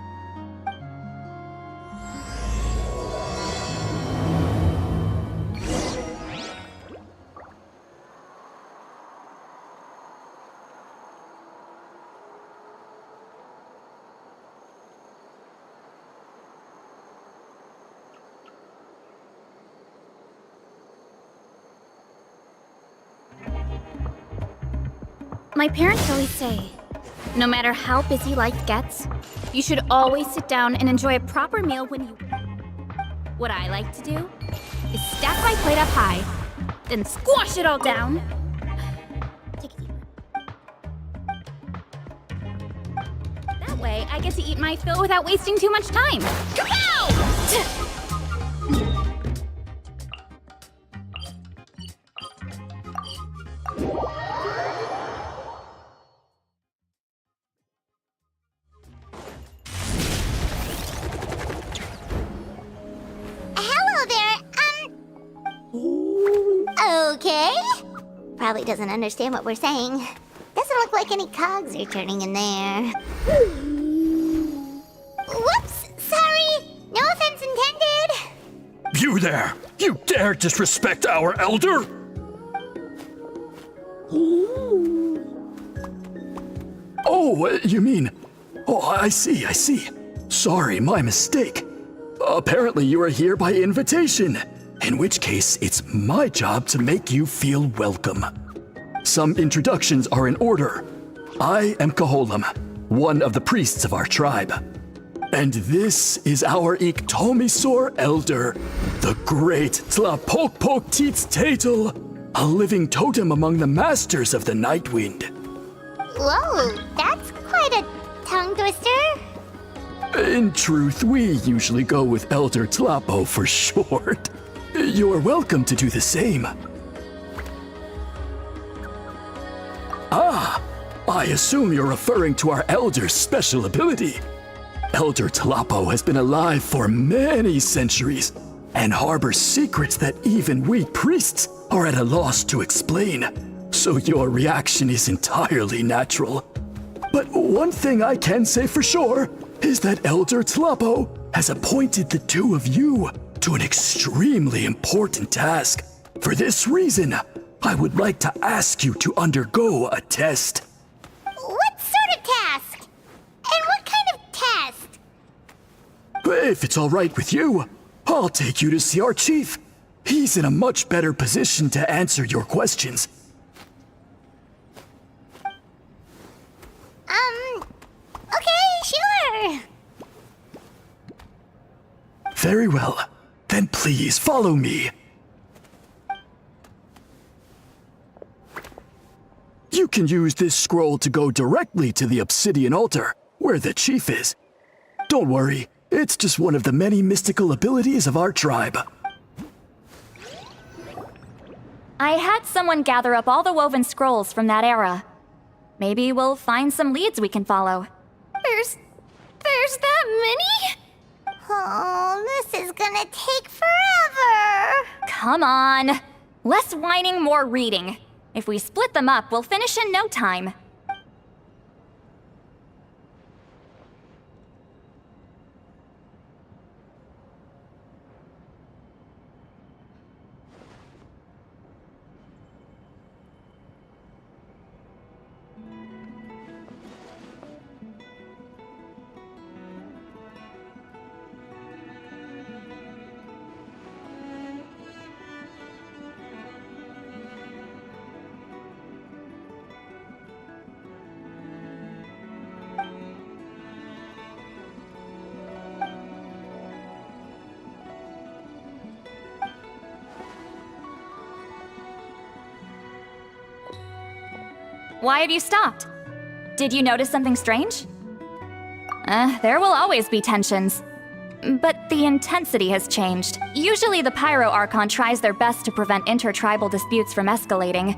My parents always say, no matter how busy life gets, you should always sit down and enjoy a proper meal when you... What I like to do is stack my plate up high, then squash it all down. Take a deep breath. That way, I get to eat my fill without wasting too much time. Kapow!
Okay. Probably doesn't understand what we're saying. Doesn't look like any cogs are turning in there. Whoops! Sorry! No offense intended!
You there! You dare disrespect our elder? Oh, you mean... Oh, I see. Sorry, my mistake. Apparently you are here by invitation. In which case, it's my job to make you feel welcome. Some introductions are in order. I am Kaholam, one of the priests of our tribe. And this is our Iktomisor elder, the great Tlapokpok-Teets-Tatel, a living totem among the masters of the Nightwind.
Whoa, that's quite a tongue twister.
In truth, we usually go with Elder Tlapo for short. You're welcome to do the same. Ah, I assume you're referring to our Elder's special ability. Elder Tlapo has been alive for many centuries and harbors secrets that even we priests are at a loss to explain. So your reaction is entirely natural. But one thing I can say for sure is that Elder Tlapo has appointed the two of you to an extremely important task. For this reason, I would like to ask you to undergo a test.
What sort of task? And what kind of test?
If it's all right with you, I'll take you to see our chief. He's in a much better position to answer your questions.
Okay, sure.
Very well. Then please follow me. You You can use this scroll to go directly to the obsidian altar, where the chief is. Don't worry, it's just one of the many mystical abilities of our tribe.
I had someone gather up all the woven scrolls from that era. Maybe we'll find some leads we can follow.
There's that many?
Oh, this is gonna take forever.
Come on. Less whining, more reading. If we split them up, we'll finish in no time. Why have you stopped? Did you notice something strange? There will always be tensions. But the intensity has changed. Usually the Pyro Archon tries their best to prevent intertribal disputes from escalating.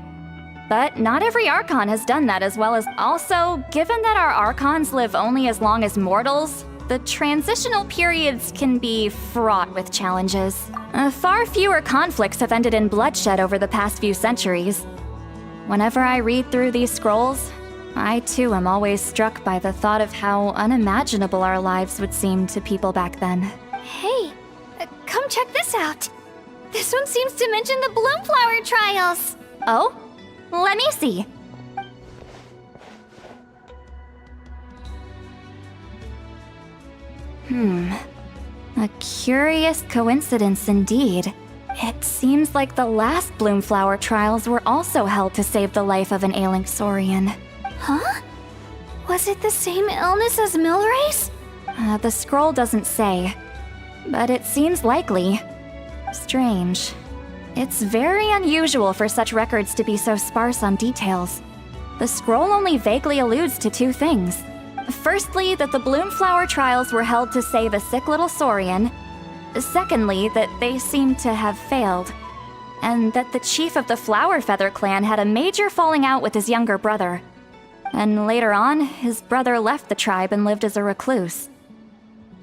But not every Archon has done that as well as... Also, given that our Archons live only as long as mortals, the transitional periods can be fraught with challenges. Far fewer conflicts have ended in bloodshed over the past few centuries. Whenever I read through these scrolls, I too am always struck by the thought of how unimaginable our lives would seem to people back then.
Hey, come check this out. This one seems to mention the Bloomflower trials.
Oh? Let me see. A curious coincidence indeed. It seems like the last Bloomflower trials were also held to save the life of an ailing Saurian.
Huh? Was it the same illness as Milray's?
The scroll doesn't say, but it seems likely. Strange. It's very unusual for such records to be so sparse on details. The scroll only vaguely alludes to two things. Firstly, that the Bloomflower trials were held to save a sick little Saurian. Secondly, that they seem to have failed. And that the chief of the Flower Feather clan had a major falling out with his younger brother. And later on, his brother left the tribe and lived as a recluse.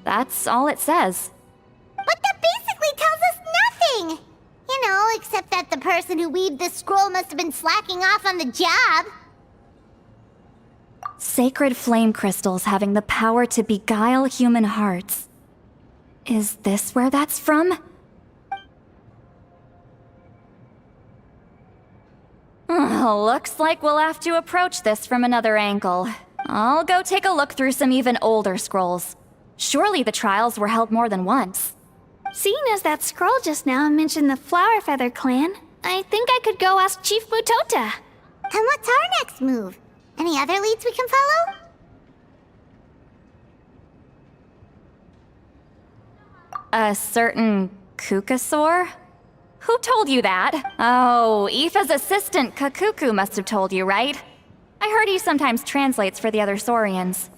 That's all it says.
But that basically tells us nothing! You know, except that the person who weaved this scroll must have been slacking off on the job.
Sacred flame crystals having the power to beguile human hearts. Is this where that's from? Looks like we'll have to approach this from another angle. I'll go take a look through some even older scrolls. Surely the trials were held more than once.
Seeing as that scroll just now mentioned the Flower Feather clan, I think I could go ask Chief Mutota.
And what's our next move? Any other leads we can follow?
A certain Kukasaur? Who told you that? Oh, Aoife's assistant Kakuku must have told you, right? I heard he sometimes translates for the other Saurians.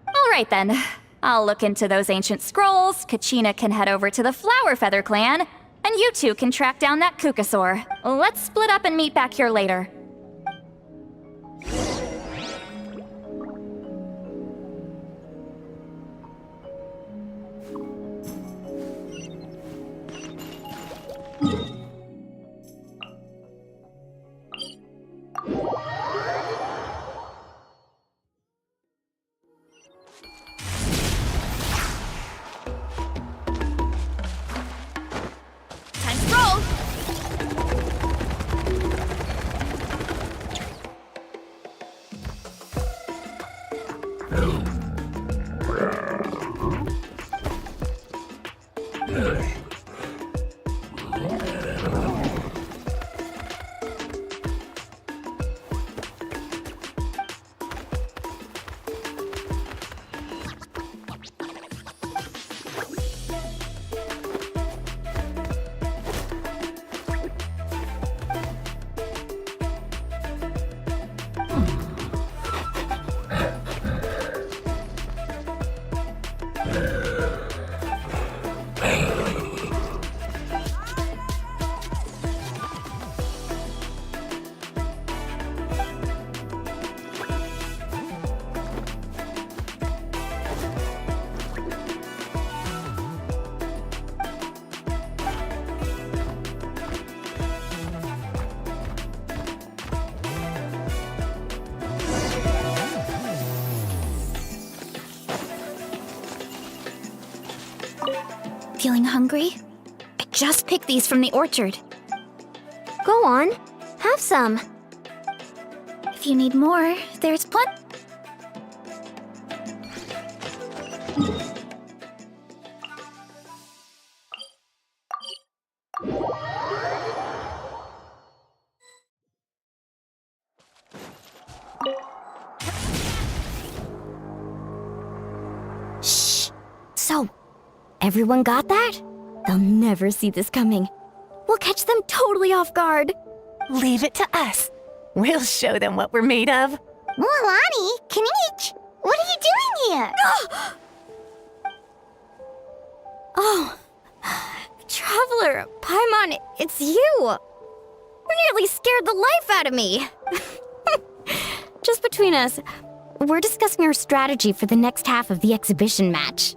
Alright then. I'll look into those ancient scrolls, Kachina can head over to the Flower Feather clan, and you two can track down that Kukasaur. Let's split up and meet back here later.
Feeling hungry? I just picked these from the orchard.
Go on, have some.
If you need more, there's plenty.
Shh. So, everyone got that? They'll never see this coming. We'll catch them totally off guard.
Leave it to us. We'll show them what we're made of.
Milani, Kinich, what are you doing here?
Oh, Traveler, Paimon, it's you. You nearly scared the life out of me. Just between us, we're discussing our strategy for the next half of the exhibition match.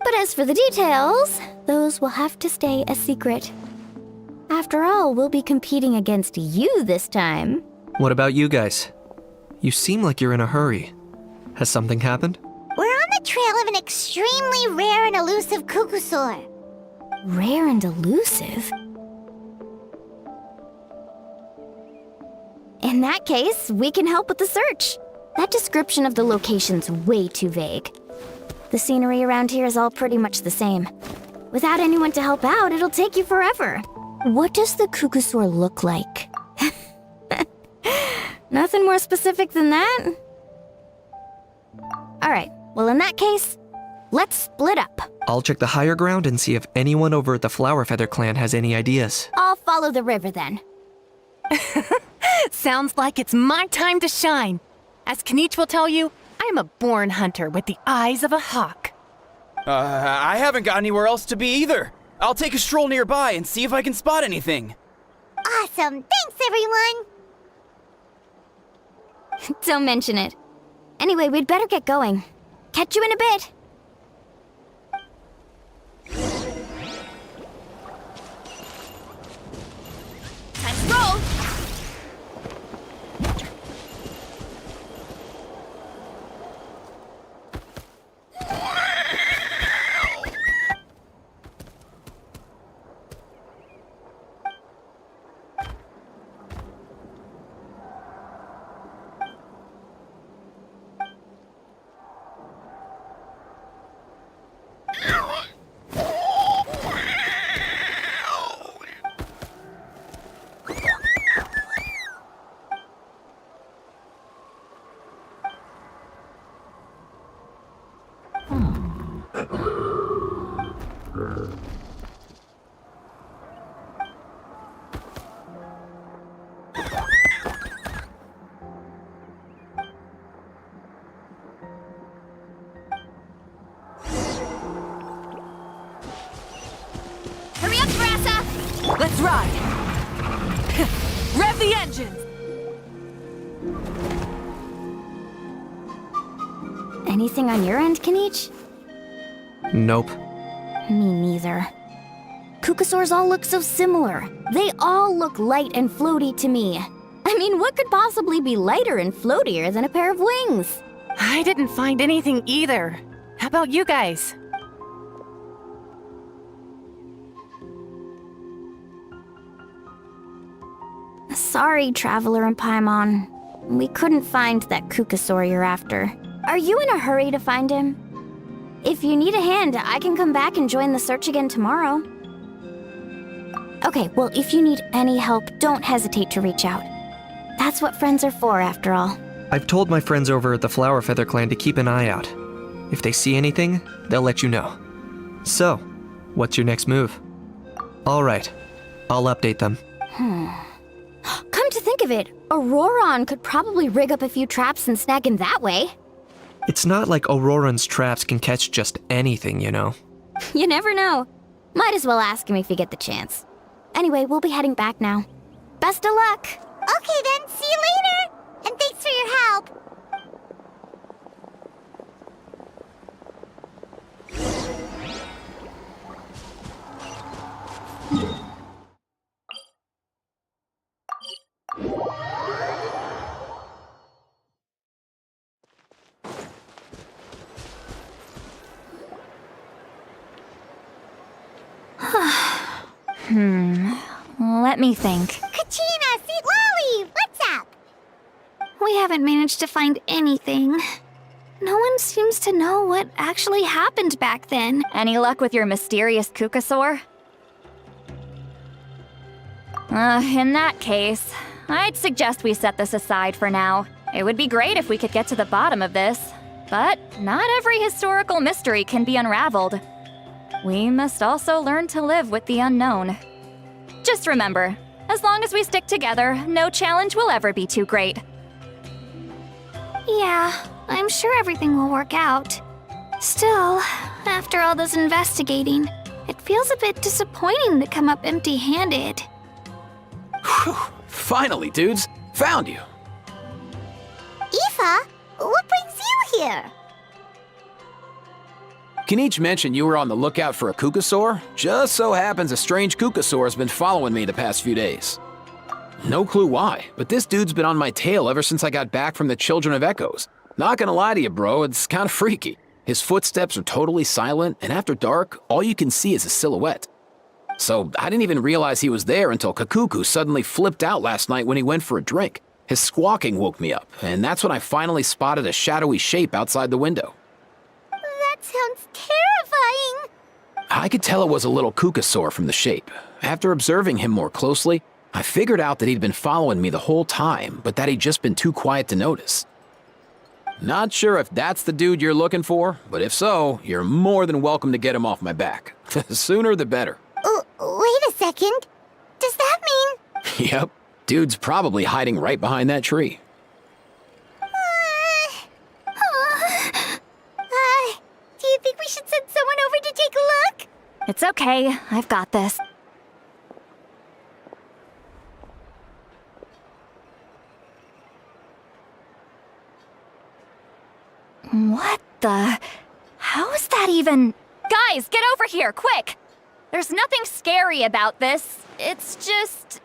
But as for the details, those will have to stay a secret. After all, we'll be competing against you this time.
What about you guys? You seem like you're in a hurry. Has something happened?
We're on the trail of an extremely rare and elusive kukusaur.
Rare and elusive? In that case, we can help with the search. That description of the location's way too vague. The scenery around here is all pretty much the same. Without anyone to help out, it'll take you forever. What does the kukusaur look like? Nothing more specific than that? Alright, well in that case, let's split up.
I'll check the higher ground and see if anyone over at the Flower Feather clan has any ideas.
I'll follow the river then.
Sounds like it's my time to shine. As Kinich will tell you, I'm a born hunter with the eyes of a hawk.
I haven't got anywhere else to be either. I'll take a stroll nearby and see if I can spot anything.
Awesome, thanks everyone!
Don't mention it. Anyway, we'd better get going. Catch you in a bit.
Time to roll!
Hurry up, Brassa! Let's ride! Rev the engines!
Anything on your end, Kinich?
Nope.
Me neither. Kukusaurs all look so similar. They all look light and floaty to me. I mean, what could possibly be lighter and floatier than a pair of wings?
I didn't find anything either. How about you guys?
Sorry, Traveler and Paimon. We couldn't find that Kukusaur you're after. Are you in a hurry to find him? If you need a hand, I can come back and join the search again tomorrow. Okay, well, if you need any help, don't hesitate to reach out. That's what friends are for, after all.
I've told my friends over at the Flower Feather clan to keep an eye out. If they see anything, they'll let you know. So, what's your next move? All right, I'll update them.
Come to think of it, Ororon could probably rig up a few traps and snag him that way.
It's not like Ororon's traps can catch just anything, you know.
You never know. Might as well ask him if you get the chance. Anyway, we'll be heading back now. Best of luck!
Okay then, see you later! And thanks for your help!
Let me think.
Kachina, Seat Lolly, what's up?
We haven't managed to find anything. No one seems to know what actually happened back then.
Any luck with your mysterious Kukasaur? In that case, I'd suggest we set this aside for now. It would be great if we could get to the bottom of this, but not every historical mystery can be unraveled. We must also learn to live with the unknown. Just remember, as long as we stick together, no challenge will ever be too great.
Yeah, I'm sure everything will work out. Still, after all this investigating, it feels a bit disappointing to come up empty-handed.
Whew. Finally, dudes. Found you.
Aoife, what brings you here?
Kenich mentioned you were on the lookout for a Kukasaur. Just so happens a strange Kukasaur has been following me the past few days. No clue why, but this dude's been on my tail ever since I got back from the Children of Echoes. Not gonna lie to you, bro, it's kinda freaky. His footsteps are totally silent, and after dark, all you can see is a silhouette. So I didn't even realize he was there until Kakuku suddenly flipped out last night when he went for a drink. His squawking woke me up, and that's when I finally spotted a shadowy shape outside the window.
That sounds terrifying.
I could tell it was a little Kukasaur from the shape. After observing him more closely, I figured out that he'd been following me the whole time, but that he'd just been too quiet to notice. Not sure if that's the dude you're looking for, but if so, you're more than welcome to get him off my back. The sooner the better.
Wait a second. Does that mean...
Yep, dude's probably hiding right behind that tree.
Do you think we should send someone over to take a look?
It's okay, I've got this. What the? How is that even? Guys, get over here, quick! There's nothing scary about this. It's just...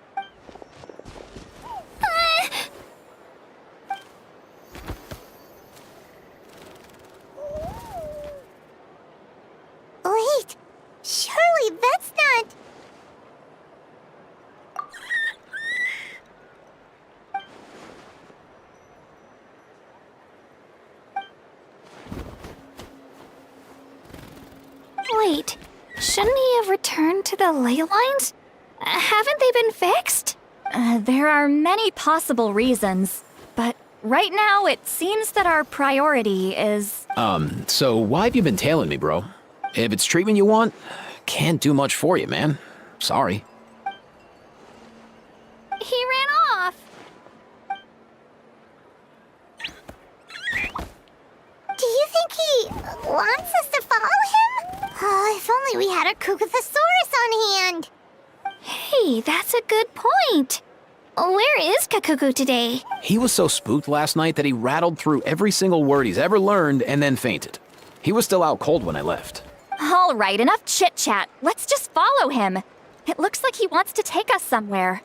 Wait, surely that's not...
Wait, shouldn't he have returned to the ley lines? Haven't they been fixed?
There are many possible reasons, but right now it seems that our priority is...
So why have you been tailing me, bro? If it's treatment you want, can't do much for you, man. Sorry.
He ran off.
Do you think he wants us to follow him? Oh, if only we had a Kukathosaurus on hand.
Hey, that's a good point. Where is Kakuku today?
He was so spooked last night that he rattled through every single word he's ever learned and then fainted. He was still out cold when I left.
All right, enough chit-chat. Let's just follow him. It looks like he wants to take us somewhere.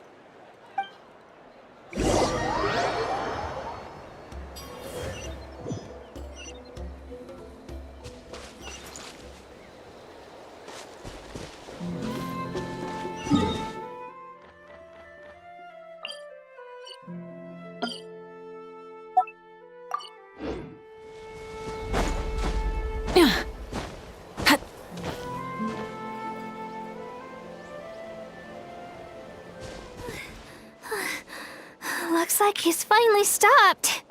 Looks like he's finally stopped.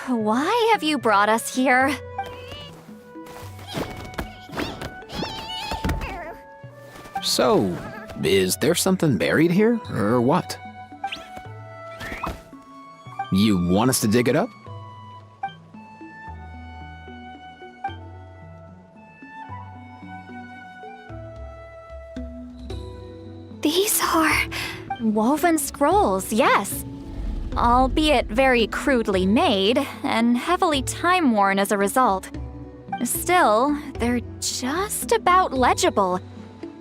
Why have you brought us here?
So, is there something buried here, or what? You want us to dig it up?
These are... woven scrolls, yes. Albeit very crudely made, and heavily time-worn as a result. Still, they're just about legible.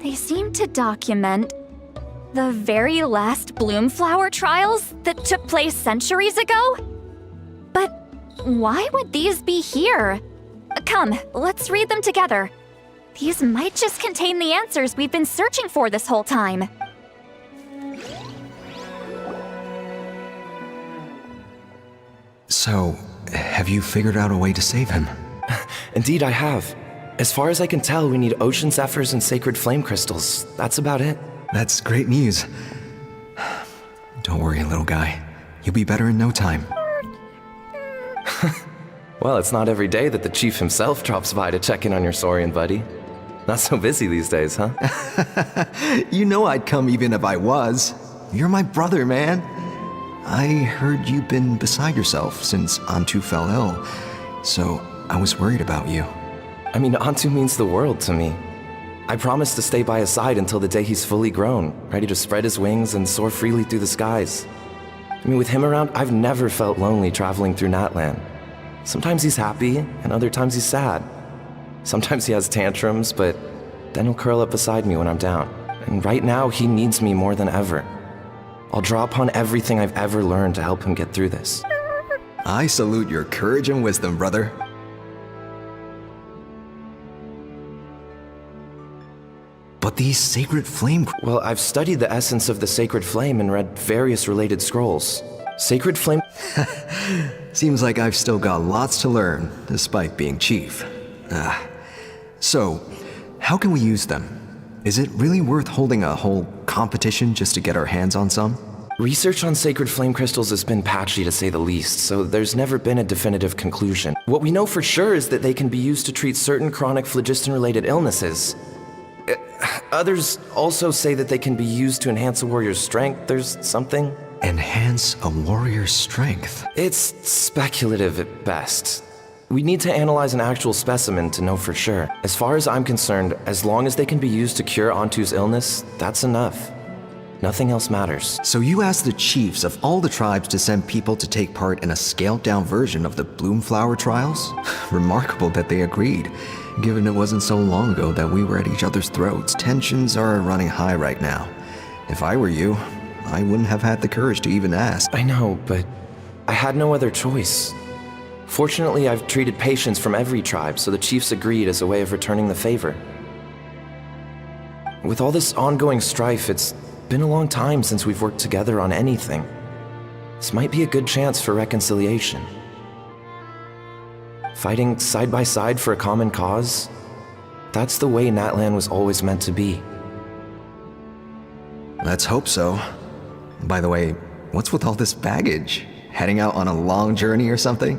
They seem to document the very last Bloomflower trials that took place centuries ago? But why would these be here? Come, let's read them together. These might just contain the answers we've been searching for this whole time.
So, have you figured out a way to save him?
Indeed, I have. As far as I can tell, we need ocean zephyrs and sacred flame crystals. That's about it.
That's great news. Don't worry, little guy. You'll be better in no time.
Well, it's not every day that the chief himself drops by to check in on your Saurian buddy. Not so busy these days, huh?
You know I'd come even if I was. You're my brother, man. I heard you've been beside yourself since Antu fell ill, so I was worried about you.
I mean, Antu means the world to me. I promised to stay by his side until the day he's fully grown, ready to spread his wings and soar freely through the skies. I mean, with him around, I've never felt lonely traveling through Natlan. Sometimes he's happy, and other times he's sad. Sometimes he has tantrums, but then he'll curl up beside me when I'm down. And right now, he needs me more than ever. I'll draw upon everything I've ever learned to help him get through this.
I salute your courage and wisdom, brother. But these sacred flame...
Well, I've studied the essence of the sacred flame and read various related scrolls. Sacred flame...
Seems like I've still got lots to learn, despite being chief. So, how can we use them? Is it really worth holding a whole competition just to get our hands on some?
Research on sacred flame crystals has been patchy to say the least, so there's never been a definitive conclusion. What we know for sure is that they can be used to treat certain chronic phlogiston-related illnesses. Others also say that they can be used to enhance a warrior's strength. There's something...
Enhance a warrior's strength?
It's speculative at best. We need to analyze an actual specimen to know for sure. As far as I'm concerned, as long as they can be used to cure Antu's illness, that's enough. Nothing else matters.
So you asked the chiefs of all the tribes to send people to take part in a scaled-down version of the Bloomflower trials? Remarkable that they agreed, given it wasn't so long ago that we were at each other's throats. Tensions are running high right now. If I were you, I wouldn't have had the courage to even ask.
I know, but I had no other choice. Fortunately, I've treated patients from every tribe, so the chiefs agreed as a way of returning the favor. With all this ongoing strife, it's been a long time since we've worked together on anything. This might be a good chance for reconciliation. Fighting side by side for a common cause, that's the way Natlan was always meant to be.
Let's hope so. By the way, what's with all this baggage? Heading out on a long journey or something?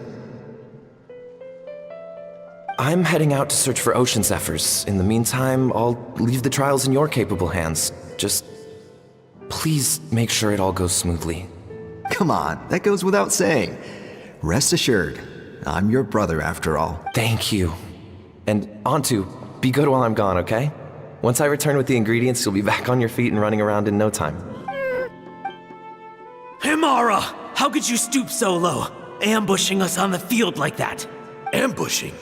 I'm heading out to search for ocean zephyrs. In the meantime, I'll leave the trials in your capable hands. Just please make sure it all goes smoothly.
Come on, that goes without saying. Rest assured, I'm your brother after all.
Thank you. And Antu, be good while I'm gone, okay? Once I return with the ingredients, you'll be back on your feet and running around in no time.
Himara! How could you stoop so low? Ambushing us on the field like that?
Ambushing?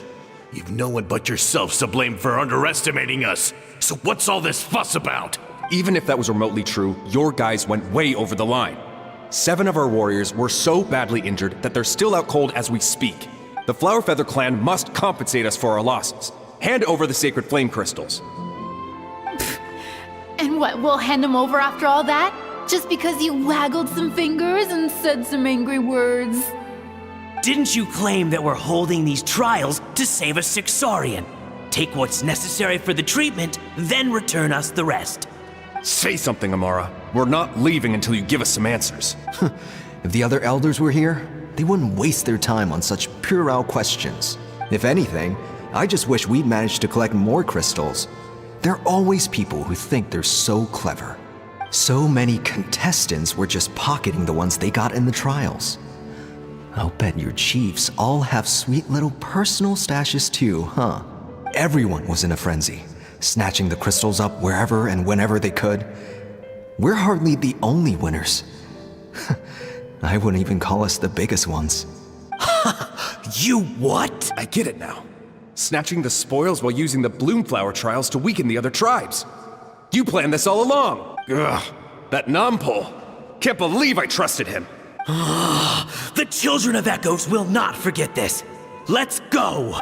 You've no one but yourself to blame for underestimating us. So what's all this fuss about?
Even if that was remotely true, your guys went way over the line. 7 of our warriors were so badly injured that they're still out cold as we speak. The Flower Feather clan must compensate us for our losses. Hand over the sacred flame crystals.
And what, we'll hand him over after all that? Just because you waggled some fingers and said some angry words?
Didn't you claim that we're holding these trials to save a sick Saurian? Take what's necessary for the treatment, then return us the rest.
Say something, Amara. We're not leaving until you give us some answers.
If the other elders were here, they wouldn't waste their time on such puerile questions. If anything, I just wish we'd managed to collect more crystals. There are always people who think they're so clever. So many contestants were just pocketing the ones they got in the trials. I'll bet your chiefs all have sweet little personal stashes too, huh? Everyone was in a frenzy, snatching the crystals up wherever and whenever they could. We're hardly the only winners. I wouldn't even call us the biggest ones.
You what?
I get it now. Snatching the spoils while using the Bloomflower trials to weaken the other tribes. You planned this all along. Ugh, that Nampol. Can't believe I trusted him.
The children of Echoes will not forget this. Let's go!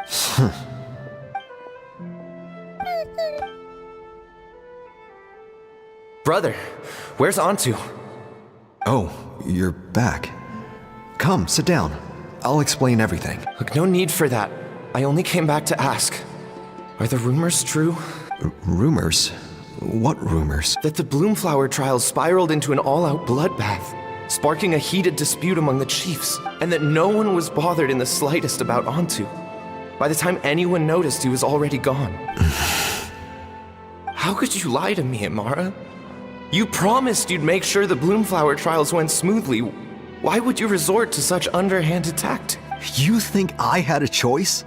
Brother, where's Antu?
Oh, you're back. Come, sit down. I'll explain everything.
Look, no need for that. I only came back to ask. Are the rumors true?
Rumors? What rumors?
That the Bloomflower trials spiraled into an all-out bloodbath, sparking a heated dispute among the chiefs, and that no one was bothered in the slightest about Antu. By the time anyone noticed, he was already gone. How could you lie to me, Amara? You promised you'd make sure the Bloomflower trials went smoothly. Why would you resort to such underhanded tactics?
You think I had a choice?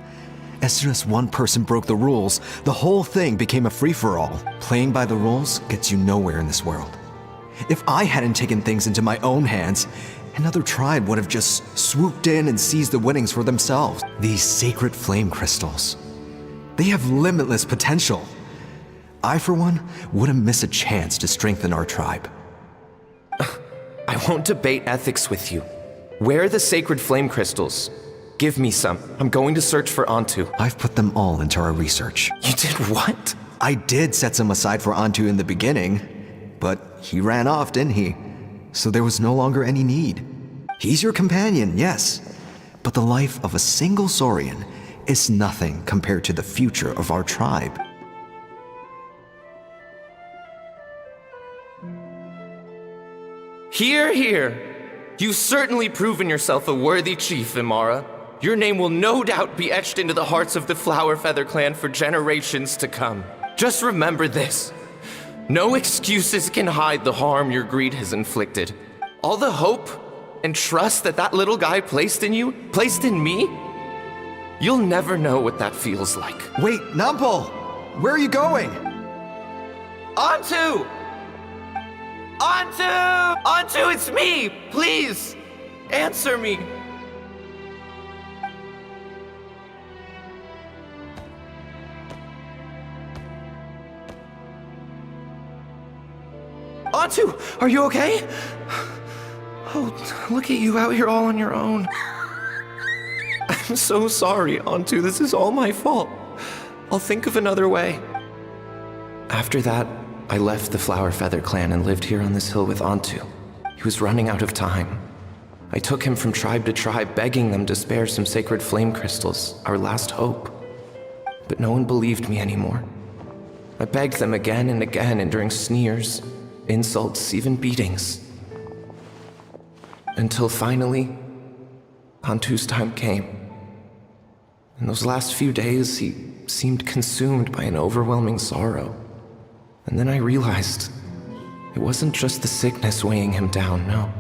As soon as one person broke the rules, the whole thing became a free-for-all. Playing by the rules gets you nowhere in this world. If I hadn't taken things into my own hands, another tribe would have just swooped in and seized the winnings for themselves. These sacred flame crystals, they have limitless potential. I, for one, wouldn't miss a chance to strengthen our tribe.
I won't debate ethics with you. Where are the sacred flame crystals? Give me some. I'm going to search for Antu.
I've put them all into our research.
You did what?
I did set some aside for Antu in the beginning, but he ran off, didn't he? So there was no longer any need. He's your companion, yes, but the life of a single Saurian is nothing compared to the future of our tribe.
Hear, hear. You've certainly proven yourself a worthy chief, Imara. Your name will no doubt be etched into the hearts of the Flower Feather clan for generations to come. Just remember this. No excuses can hide the harm your greed has inflicted. All the hope and trust that little guy placed in you, placed in me, you'll never know what that feels like.
Wait, Nampal! Where are you going?
Antu! Antu! Antu, it's me! Please, answer me. Antu, are you okay? Oh, look at you out here all on your own. I'm so sorry, Antu. This is all my fault. I'll think of another way. After that, I left the Flower Feather clan and lived here on this hill with Antu. He was running out of time. I took him from tribe to tribe, begging them to spare some sacred flame crystals, our last hope. But no one believed me anymore. I begged them again and again, enduring sneers, insults, even beatings. Until finally, Antu's time came. In those last few days, he seemed consumed by an overwhelming sorrow. And then I realized it wasn't just the sickness weighing him down, no.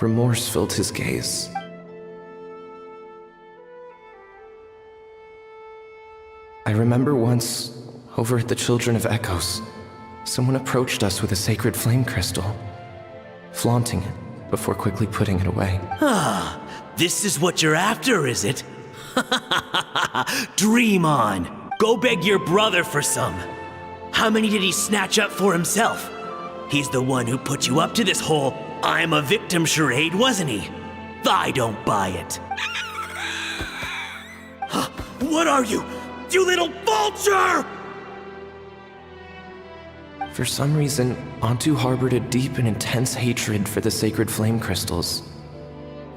Remorse filled his gaze. I remember once, over at the Children of Echoes, someone approached us with a sacred flame crystal, flaunting it before quickly putting it away.
Ah, this is what you're after, is it? Dream on. Go beg your brother for some. How many did he snatch up for himself? He's the one who put you up to this whole I'm a victim charade, wasn't he? I don't buy it. What are you? You little vulture!
For some reason, Antu harbored a deep and intense hatred for the sacred flame crystals.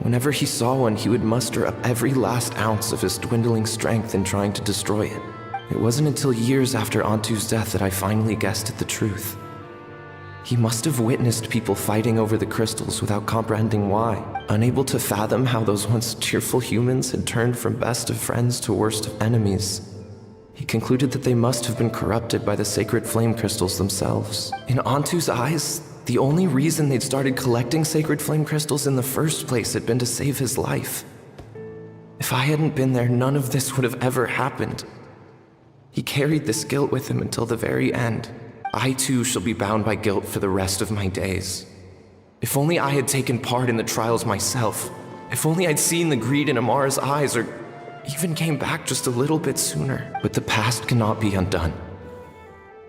Whenever he saw one, he would muster up every last ounce of his dwindling strength in trying to destroy it. It wasn't until years after Antu's death that I finally guessed at the truth. He must have witnessed people fighting over the crystals without comprehending why, unable to fathom how those once cheerful humans had turned from best of friends to worst of enemies. He concluded that they must have been corrupted by the sacred flame crystals themselves. In Antu's eyes, the only reason they'd started collecting sacred flame crystals in the first place had been to save his life. If I hadn't been there, none of this would have ever happened. He carried this guilt with him until the very end. I too shall be bound by guilt for the rest of my days. If only I had taken part in the trials myself. If only I'd seen the greed in Amara's eyes, or even came back just a little bit sooner. But the past cannot be undone.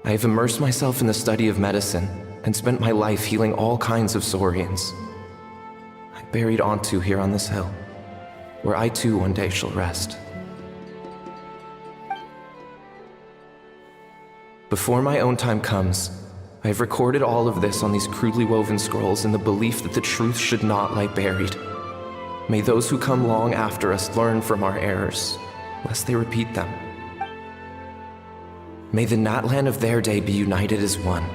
I have immersed myself in the study of medicine and spent my life healing all kinds of Saurians. buried onto here on this hill, where I too one day shall rest. Before my own time comes, I have recorded all of this on these crudely woven scrolls in the belief that the truth should not lie buried. May those who come long after us learn from our errors, lest they repeat them. May the Natlan of their day be united as one,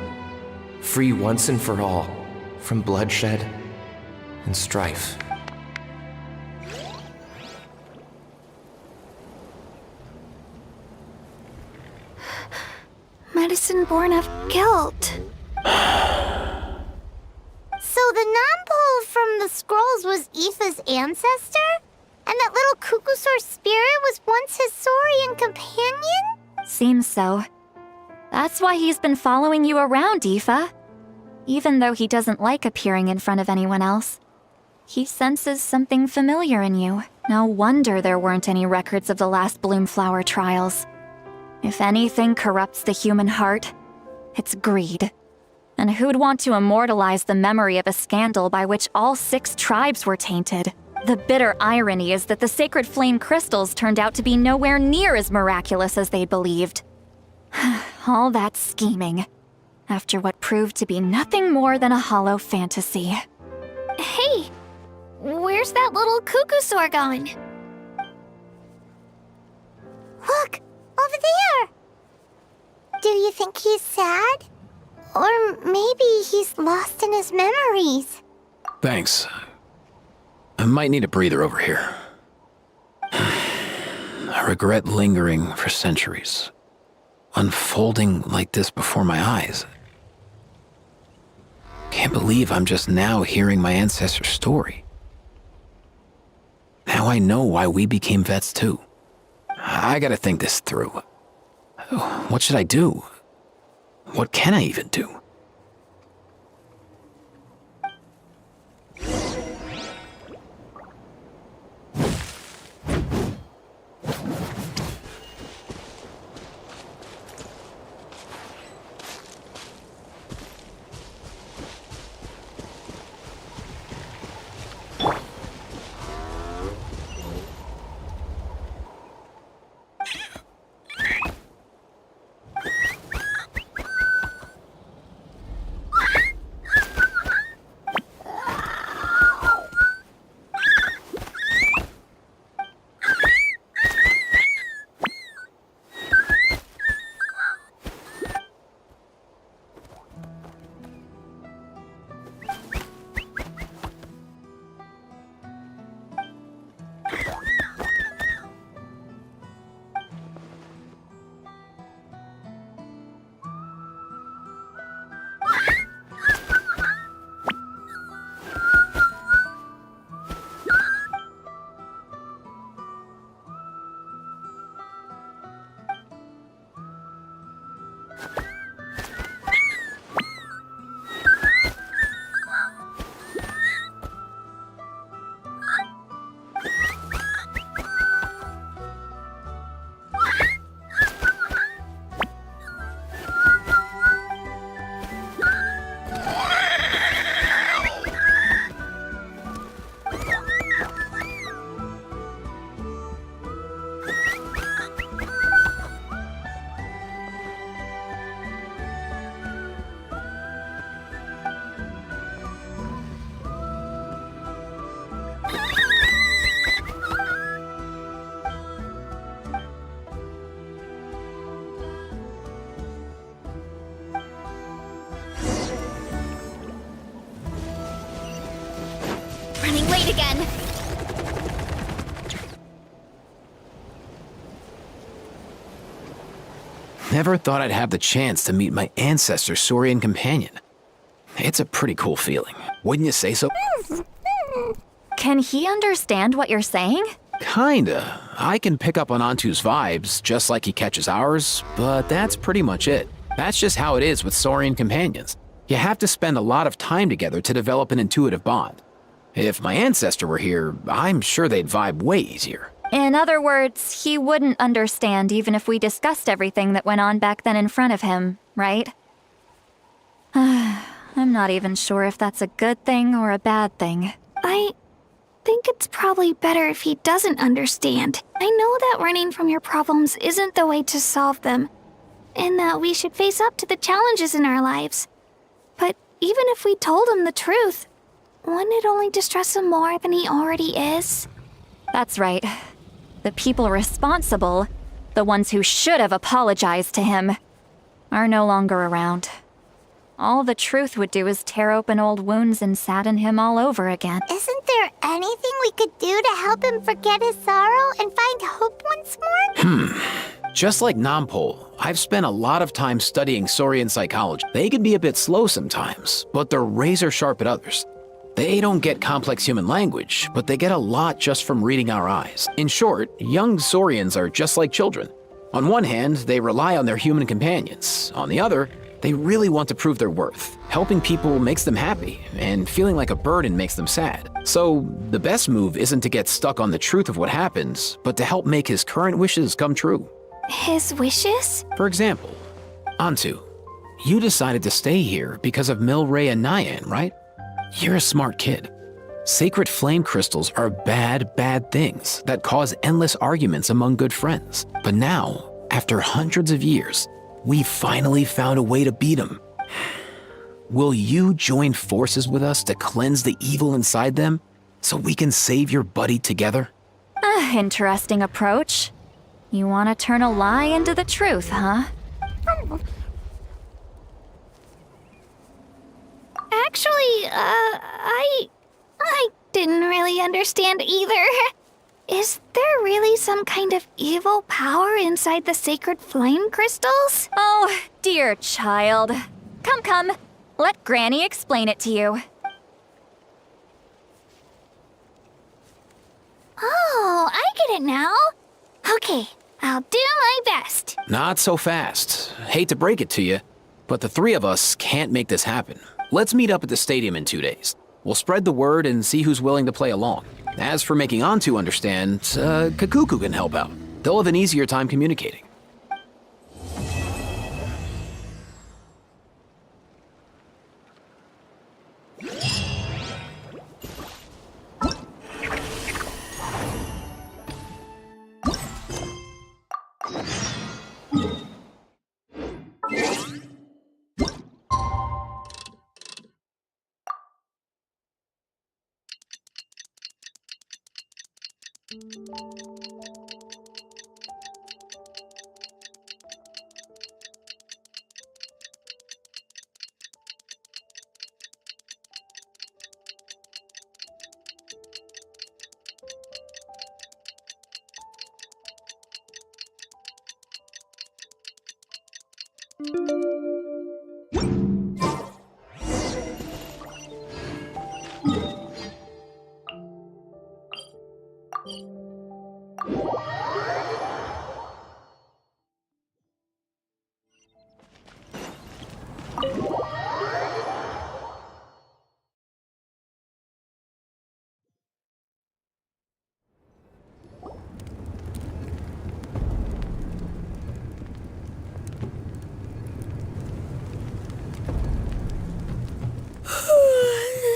free once and for all from bloodshed and strife.
Medicine born of guilt.
So the non-pole from the scrolls was Aoife's ancestor? And that little Kukusaur spirit was once his saurian companion?
Seems so. That's why he's been following you around, Aoife. Even though he doesn't like appearing in front of anyone else. He senses something familiar in you. No wonder there weren't any records of the last Bloomflower trials. If anything corrupts the human heart, it's greed. And who'd want to immortalize the memory of a scandal by which all 6 tribes were tainted? The bitter irony is that the sacred flame crystals turned out to be nowhere near as miraculous as they believed. All that scheming, after what proved to be nothing more than a hollow fantasy.
Hey, where's that little Kukusaur going?
Look, over there! Do you think he's sad? Or maybe he's lost in his memories?
Thanks. I might need a breather over here. I regret lingering for centuries, unfolding like this before my eyes. Can't believe I'm just now hearing my ancestor's story. Now I know why we became vets too. I gotta think this through. What should I do? What can I even do?
Running late again.
Never thought I'd have the chance to meet my ancestor's saurian companion. It's a pretty cool feeling, wouldn't you say so?
Can he understand what you're saying?
Kinda. I can pick up on Antu's vibes, just like he catches ours, but that's pretty much it. That's just how it is with saurian companions. You have to spend a lot of time together to develop an intuitive bond. If my ancestor were here, I'm sure they'd vibe way easier.
In other words, he wouldn't understand even if we discussed everything that went on back then in front of him, right? I'm not even sure if that's a good thing or a bad thing.
It's probably better if he doesn't understand. I know that running from your problems isn't the way to solve them, and that we should face up to the challenges in our lives. But even if we told him the truth, wouldn't it only distress him more than he already is?
That's right. The people responsible, the ones who should have apologized to him, are no longer around. All the truth would do is tear open old wounds and sadden him all over again.
Isn't there anything we could do to help him forget his sorrow and find hope once more?
Just like Nampol, I've spent a lot of time studying Saurian psychology. They can be a bit slow sometimes, but they're razor sharp at others. They don't get complex human language, but they get a lot just from reading our eyes. In short, young Saurians are just like children. On one hand, they rely on their human companions. On the other, they really want to prove their worth. Helping people makes them happy, and feeling like a burden makes them sad. So, the best move isn't to get stuck on the truth of what happened, but to help make his current wishes come true.
His wishes?
For example, Antu, you decided to stay here because of Milray and Nyan, right? You're a smart kid. Sacred flame crystals are bad, bad things that cause endless arguments among good friends. But now, after hundreds of years, we finally found a way to beat them. Will you join forces with us to cleanse the evil inside them so we can save your buddy together?
Interesting approach. You want to turn a lie into the truth, huh?
Actually, I didn't really understand either. Is there really some kind of evil power inside the sacred flame crystals?
Oh, dear child. Come. Let Granny explain it to you.
Oh, I get it now. Okay, I'll do my best.
Not so fast. Hate to break it to you, but the three of us can't make this happen. Let's meet up at the stadium in 2 days. We'll spread the word and see who's willing to play along. As for making Antu understand, Kekekke can help out. They'll have an easier time communicating.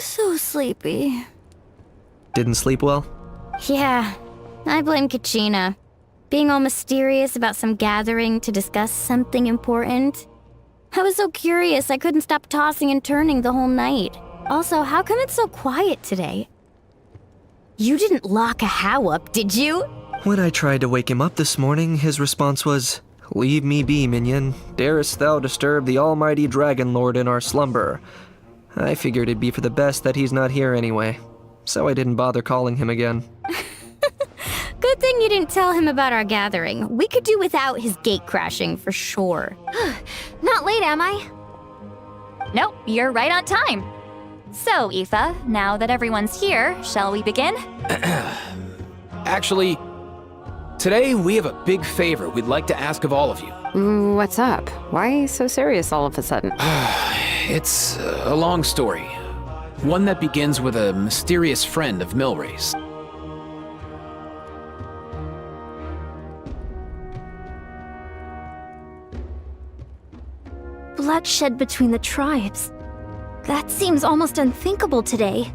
So sleepy.
Didn't sleep well?
Yeah, I blame Kachina. Being all mysterious about some gathering to discuss something important. I was so curious I couldn't stop tossing and turning the whole night. Also, how come it's so quiet today? You didn't lock a How up, did you?
When I tried to wake him up this morning, his response was, "Leave me be, minion. Darest thou disturb the almighty Dragon Lord in our slumber?" I figured it'd be for the best that he's not here anyway, so I didn't bother calling him again.
Good thing you didn't tell him about our gathering. We could do without his gate crashing for sure.
Not late, am I? Nope, you're right on time. So, Aoife, now that everyone's here, shall we begin?
Actually, today we have a big favor we'd like to ask of all of you.
What's up? Why so serious all of a sudden?
It's a long story. One that begins with a mysterious friend of Milray's.
Bloodshed between the tribes. That seems almost unthinkable today.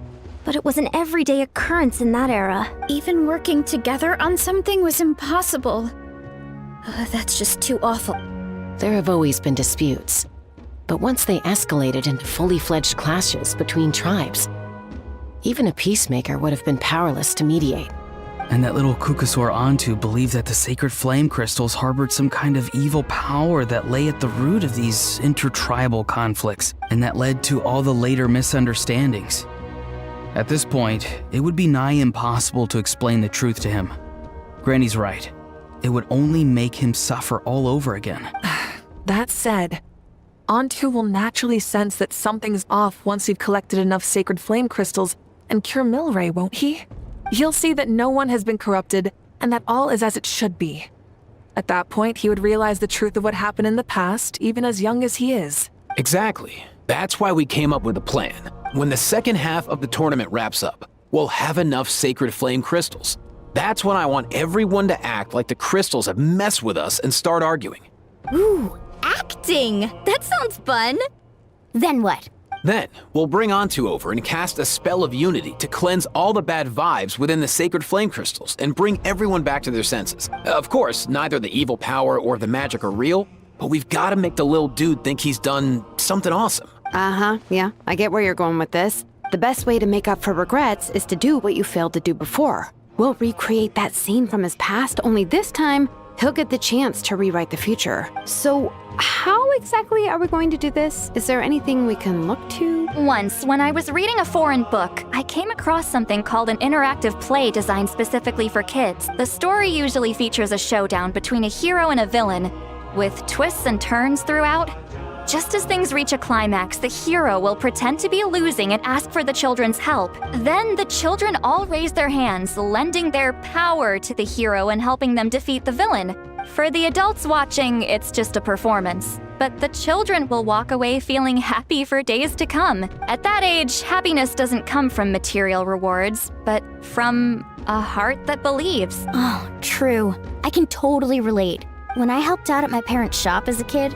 but it was an everyday occurrence in that era.
Even working together on something was impossible. That's just too awful.
There have always been disputes, but once they escalated into fully fledged clashes between tribes, even a peacemaker would have been powerless to mediate.
And that little Kukasaur Antu believed that the sacred flame crystals harbored some kind of evil power that lay at the root of these intertribal conflicts, and that led to all the later misunderstandings. At this point, it would be nigh impossible to explain the truth to him. Granny's right. It would only make him suffer all over again.
That said, Antu will naturally sense that something's off once we've collected enough sacred flame crystals and cure Milray, won't he? He'll see that no one has been corrupted and that all is as it should be. At that point, he would realize the truth of what happened in the past, even as young as he is.
Exactly. That's why we came up with a plan. When the second half of the tournament wraps up, we'll have enough sacred flame crystals. That's when I want everyone to act like the crystals have messed with us and start arguing.
Ooh, acting! That sounds fun! Then what?
Then, we'll bring Antu over and cast a spell of unity to cleanse all the bad vibes within the sacred flame crystals and bring everyone back to their senses. Of course, neither the evil power or the magic are real, but we've got to make the little dude think he's done something awesome.
Yeah, I get where you're going with this. The best way to make up for regrets is to do what you failed to do before. We'll recreate that scene from his past, only this time, he'll get the chance to rewrite the future. So, how exactly are we going to do this? Is there anything we can look to?
Once, when I was reading a foreign book, I came across something called an interactive play designed specifically for kids. The story usually features a showdown between a hero and a villain, with twists and turns throughout. Just as things reach a climax, the hero will pretend to be losing and ask for the children's help. Then the children all raise their hands, lending their power to the hero and helping them defeat the villain. For the adults watching, it's just a performance. But the children will walk away feeling happy for days to come. At that age, happiness doesn't come from material rewards, but from a heart that believes.
Oh, true. I can totally relate. When I helped out at my parents' shop as a kid,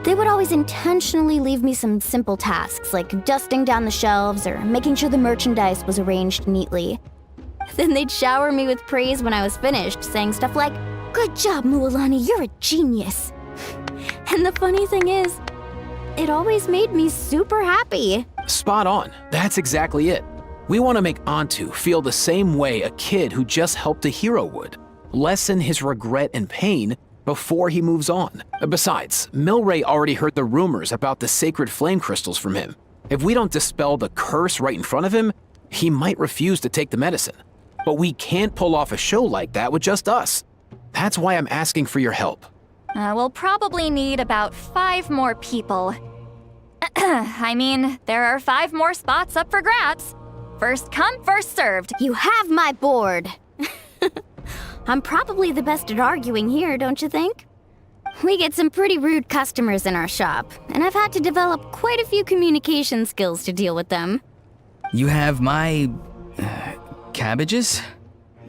they would always intentionally leave me some simple tasks like dusting down the shelves or making sure the merchandise was arranged neatly. Then they'd shower me with praise when I was finished, saying stuff like, "Good job, Mualani, you're a genius." And the funny thing is, it always made me super happy.
Spot on. That's exactly it. We want to make Antu feel the same way a kid who just helped a hero would. Lessen his regret and pain before he moves on. Besides, Milray already heard the rumors about the sacred flame crystals from him. If we don't dispel the curse right in front of him, he might refuse to take the medicine. But we can't pull off a show like that with just us. That's why I'm asking for your help.
We'll probably need about 5 more people. I mean, there are 5 more spots up for grabs. First come, first served.
You have my board. I'm probably the best at arguing here, don't you think? We get some pretty rude customers in our shop, and I've had to develop quite a few communication skills to deal with them.
You have my... cabbages?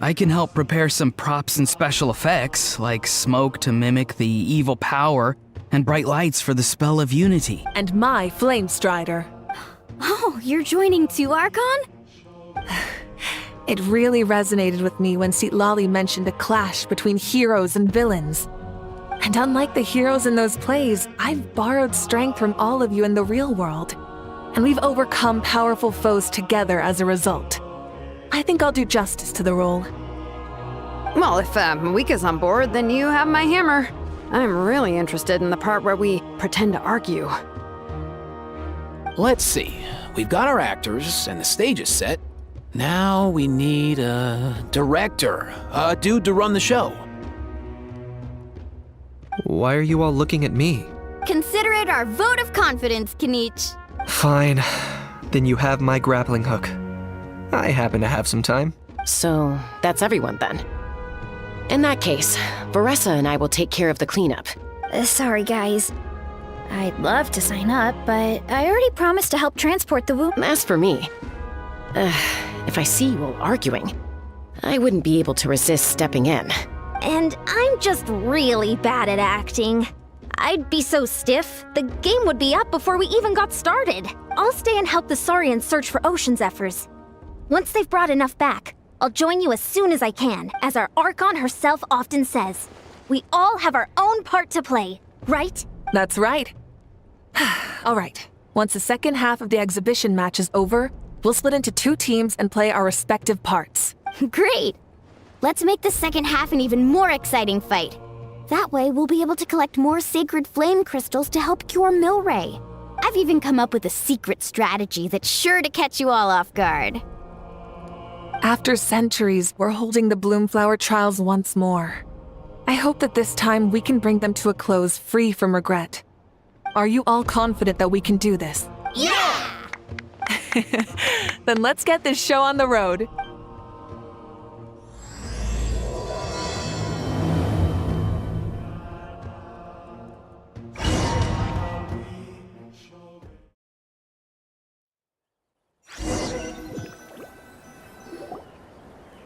I can help prepare some props and special effects, like smoke to mimic the evil power, and bright lights for the spell of unity.
And my flame strider.
Oh, you're joining too, Archon?
It really resonated with me when Citlali mentioned a clash between heroes and villains. And unlike the heroes in those plays, I've borrowed strength from all of you in the real world. And we've overcome powerful foes together as a result. I think I'll do justice to the role.
Well, if Mika's on board, then you have my hammer. I'm really interested in the part where we pretend to argue.
Let's see. We've got our actors and the stage is set. Now we need a director, a dude to run the show.
Why are you all looking at me?
Consider it our vote of confidence, Kanich.
Fine. Then you have my grappling hook. I happen to have some time.
So, that's everyone then. In that case, Varessa and I will take care of the cleanup.
Sorry, guys. I'd love to sign up, but I already promised to help transport the
As for me, if I see you all arguing, I wouldn't be able to resist stepping in.
And I'm just really bad at acting. I'd be so stiff, the game would be up before we even got started. I'll stay and help the Saurians search for ocean zephyrs. Once they've brought enough back, I'll join you as soon as I can. As our Archon herself often says, we all have our own part to play, right?
That's right. All right. Once the second half of the exhibition match is over, we'll split into 2 teams and play our respective parts.
Great! Let's make the second half an even more exciting fight. That way, we'll be able to collect more sacred flame crystals to help cure Milray. I've even come up with a secret strategy that's sure to catch you all off guard.
After centuries, we're holding the Bloomflower trials once more. I hope that this time we can bring them to a close free from regret. Are you all confident that we can do this?
Yeah!
Then let's get this show on the road.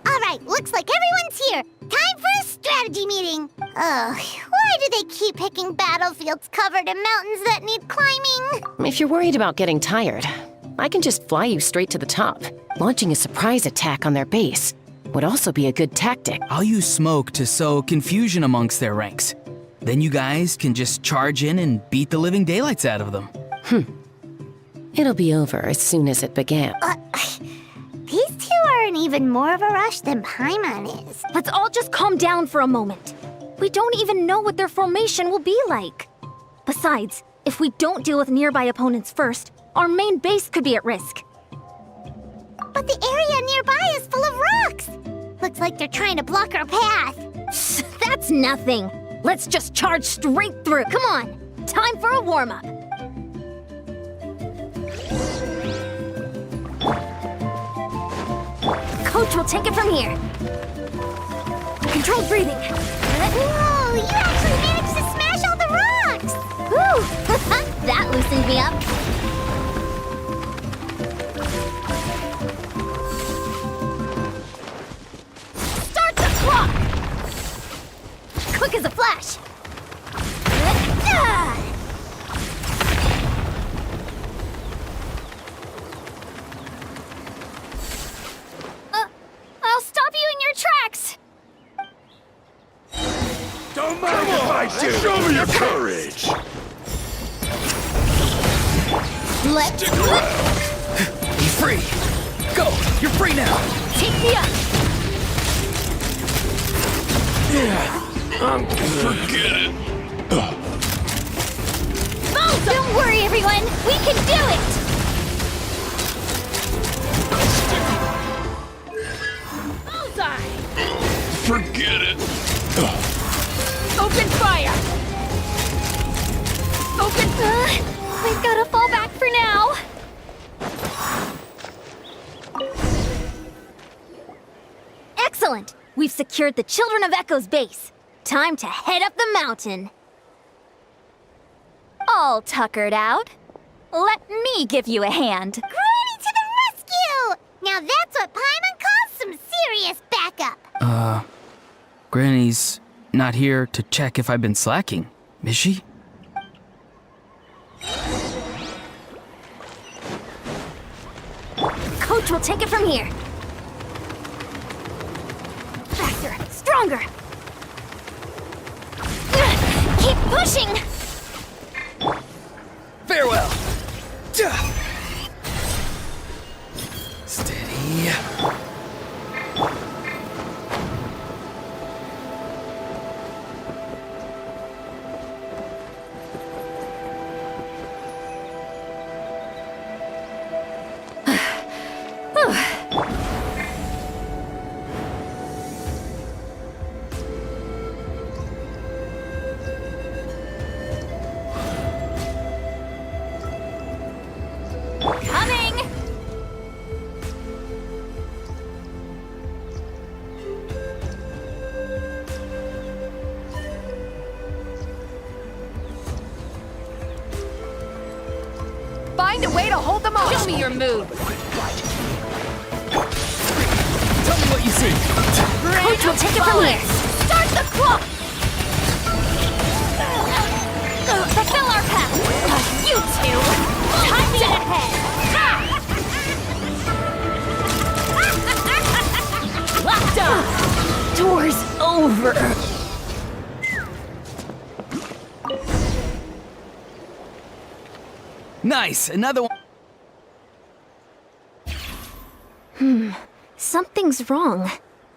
Alright, looks like everyone's here. Time for a strategy meeting. Ugh, why do they keep picking battlefields covered in mountains that need climbing?
If you're worried about getting tired, I can just fly you straight to the top. Launching a surprise attack on their base would also be a good tactic.
I'll use smoke to sow confusion amongst their ranks. Then you guys can just charge in and beat the living daylights out of them.
It'll be over as soon as it began.
These two are in even more of a rush than Paimon is.
Let's all just calm down for a moment. We don't even know what their formation will be like. Besides, if we don't deal with nearby opponents first, our main base could be at risk.
But the area nearby is full of rocks. Looks like they're trying to block our path.
That's nothing. Let's just charge straight through. Come on, time for a warm-up. Coach will take it from here. Controlled breathing.
Whoa, you actually managed to smash all the rocks!
Woo! That loosened me up. Start the clock! Quick as a flash. I'll stop you in your tracks.
Don't mind if I do. Show me your courage.
Let's
Be free! Go! You're free now!
take me up.
Forget it.
Don't worry, everyone. We can do it. Bullseye.
Forget it.
Open fire. We've got to fall back for now. Excellent. We've secured the Children of Echo's base. Time to head up the mountain.
All tuckered out. Let me give you a hand.
Granny to the rescue! Now that's what Paimon calls some serious backup.
Granny's not here to check if I've been slacking, is she?
Coach will take it from here. Faster, stronger. Keep pushing.
Farewell! Steady.
Coming!
Find a way to hold them off. Show me your move.
Tell me what you see.
Coach will take it from here. Start the clock. Fulfill our path. You two. Time to ahead.
Nice, another one.
Something's wrong.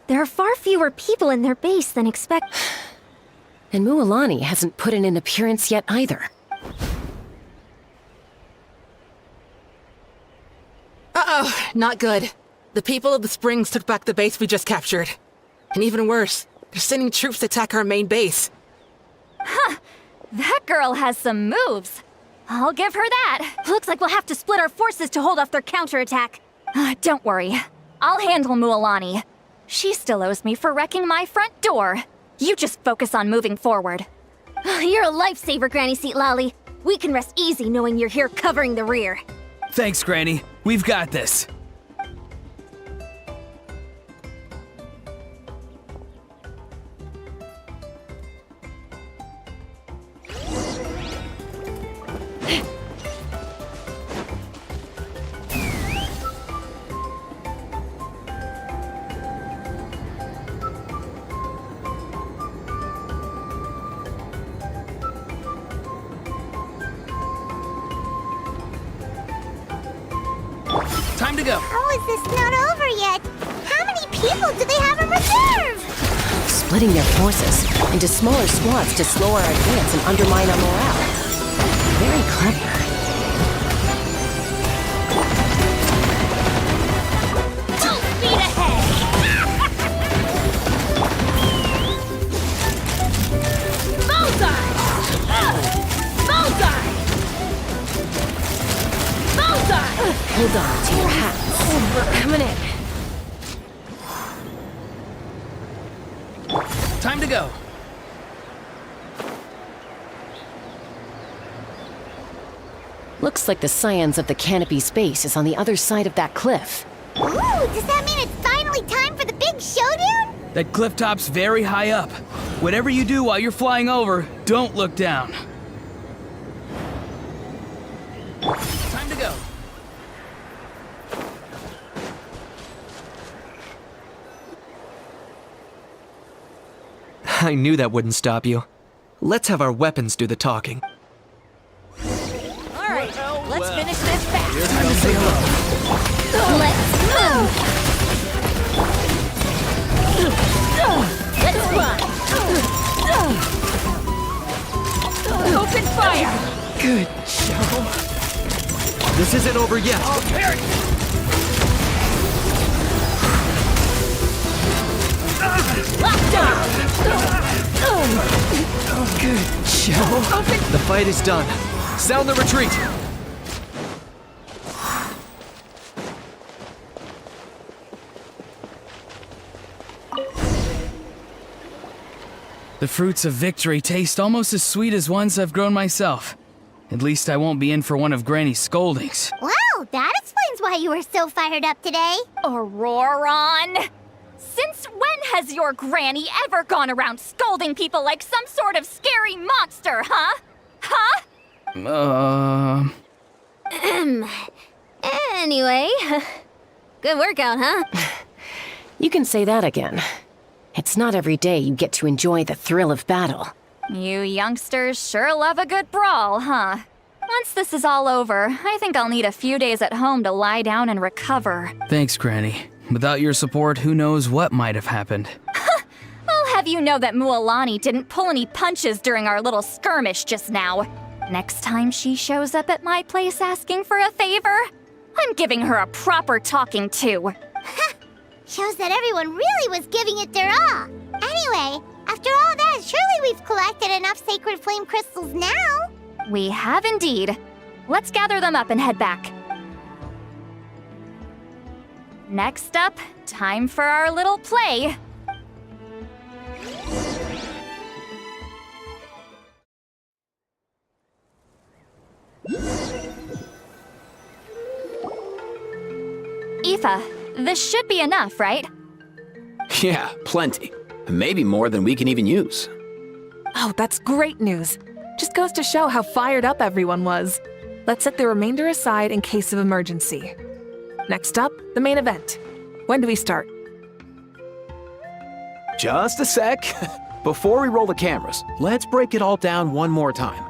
There are far fewer people in their base than expected.
And Mualani hasn't put in an appearance yet either.
Uh-oh, not good. The people of the Springs took back the base we just captured. And even worse, they're sending troops to attack our main base.
Huh. That girl has some moves. I'll give her that.
Looks like we'll have to split our forces to hold off their counterattack.
Don't worry. I'll handle Mualani. She still owes me for wrecking my front door. You just focus on moving forward.
You're a lifesaver, Granny Seat Lolly. We can rest easy knowing you're here covering the rear.
Thanks, Granny. We've got this. Time to go.
How is this not over yet? How many people do they have in reserve?
Splitting their forces into smaller squads to slow our advance and undermine our morale. Very clever.
Full speed ahead! Bullseye! Bullseye! Bullseye!
Hold on to your hats. Coming in.
Time to go.
Looks like the Scions of the Canopy Space is on the other side of that cliff.
Ooh, does that mean it's finally time for the big showdown?
That cliff top's very high up. Whatever you do while you're flying over, don't look down. Time to go.
I knew that wouldn't stop you. Let's have our weapons do the talking.
All right, let's finish this fast.
Time to say hello.
Let's move! Let's fly! Open fire!
Good show. This isn't over yet.
Lockdown!
Good show. The fight is done. Sound the retreat.
The fruits of victory taste almost as sweet as ones I've grown myself. At least I won't be in for one of Granny's scoldings.
Wow, that explains why you were so fired up today.
Ororon! Since when has your granny ever gone around scolding people like some sort of scary monster, huh? Huh?
Anyway, good workout, huh?
You can say that again. It's not every day you get to enjoy the thrill of battle.
You youngsters sure love a good brawl, huh? Once this is all over, I think I'll need a few days at home to lie down and recover.
Thanks, Granny. Without your support, who knows what might have happened.
I'll have you know that Mualani didn't pull any punches during our little skirmish just now. Next time she shows up at my place asking for a favor, I'm giving her a proper talking to.
Shows that everyone really was giving it their all. Anyway, after all that, surely we've collected enough sacred flame crystals now.
We have indeed. Let's gather them up and head back. Next up, time for our little play. Aoife, this should be enough, right?
Yeah, plenty. Maybe more than we can even use.
Oh, that's great news. Just goes to show how fired up everyone was. Let's set the remainder aside in case of emergency. Next up, the main event. When do we start?
Just a sec. Before we roll the cameras, let's break it all down one more time.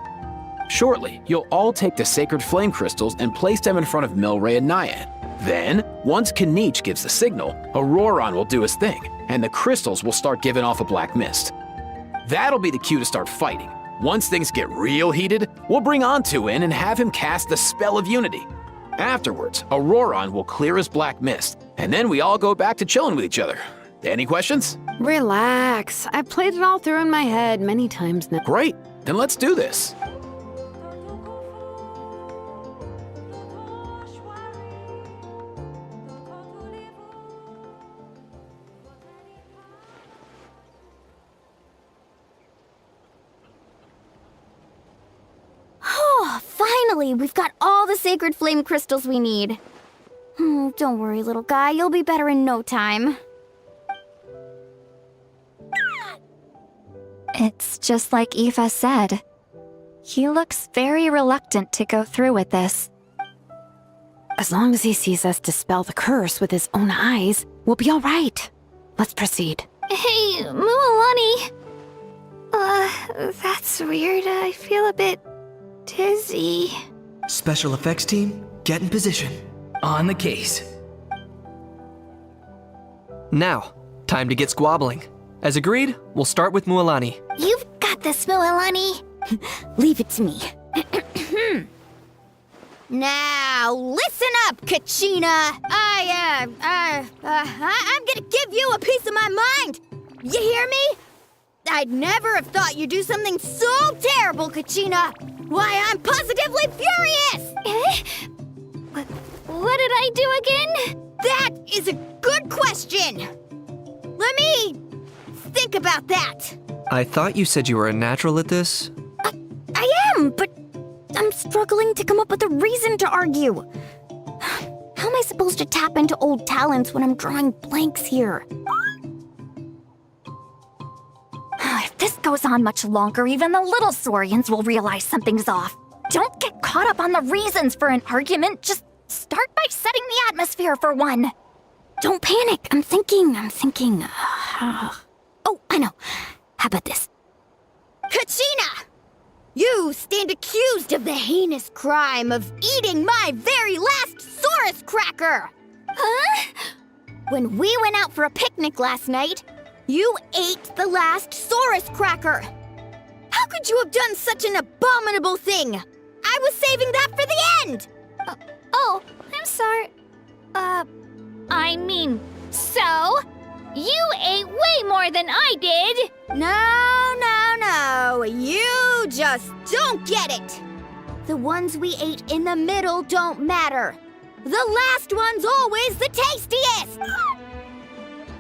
Shortly, you'll all take the sacred flame crystals and place them in front of Milray and Nyan. Then, once Kekekke gives the signal, Ororon will do his thing, and the crystals will start giving off a black mist. That'll be the cue to start fighting. Once things get real heated, we'll bring Antu in and have him cast the spell of unity. Afterwards, Ororon will clear his black mist, and then we all go back to chilling with each other. Any questions?
Relax. I've played it all through in my head many times now.
Great, then let's do this.
Oh, finally! We've got all the sacred flame crystals we need. Don't worry, little guy. You'll be better in no time.
It's just like Eva said. He looks very reluctant to go through with this.
As long as he sees us dispel the curse with his own eyes, we'll be all right. Let's proceed.
Hey, Mualani. That's weird. I feel a bit dizzy.
Special effects team, get in position.
On the case.
Now, time to get squabbling. As agreed, we'll start with Mualani.
You've got this, Mualani. Leave it to me.
Now, listen up, Kachina. I'm gonna give you a piece of my mind. You hear me? I'd never have thought you'd do something so terrible, Kachina. Why, I'm positively furious!
What did I do again?
That is a good question. Let me think about that.
I thought you said you were a natural at this.
I am, but I'm struggling to come up with a reason to argue. How am I supposed to tap into old talents when I'm drawing blanks here?
If this goes on much longer, even the little Saurians will realize something's off. Don't get caught up on the reasons for an argument. Just start by setting the atmosphere for one.
Don't panic. I'm thinking. Oh, I know. How about this?
Kachina! You stand accused of the heinous crime of eating my very last Saurus cracker!
Huh?
When we went out for a picnic last night, you ate the last Saurus cracker! How could you have done such an abominable thing? I was saving that for the end!
Oh, I'm sorry. I mean, so? You ate way more than I did!
No. You just don't get it! The ones we ate in the middle don't matter. The last one's always the tastiest!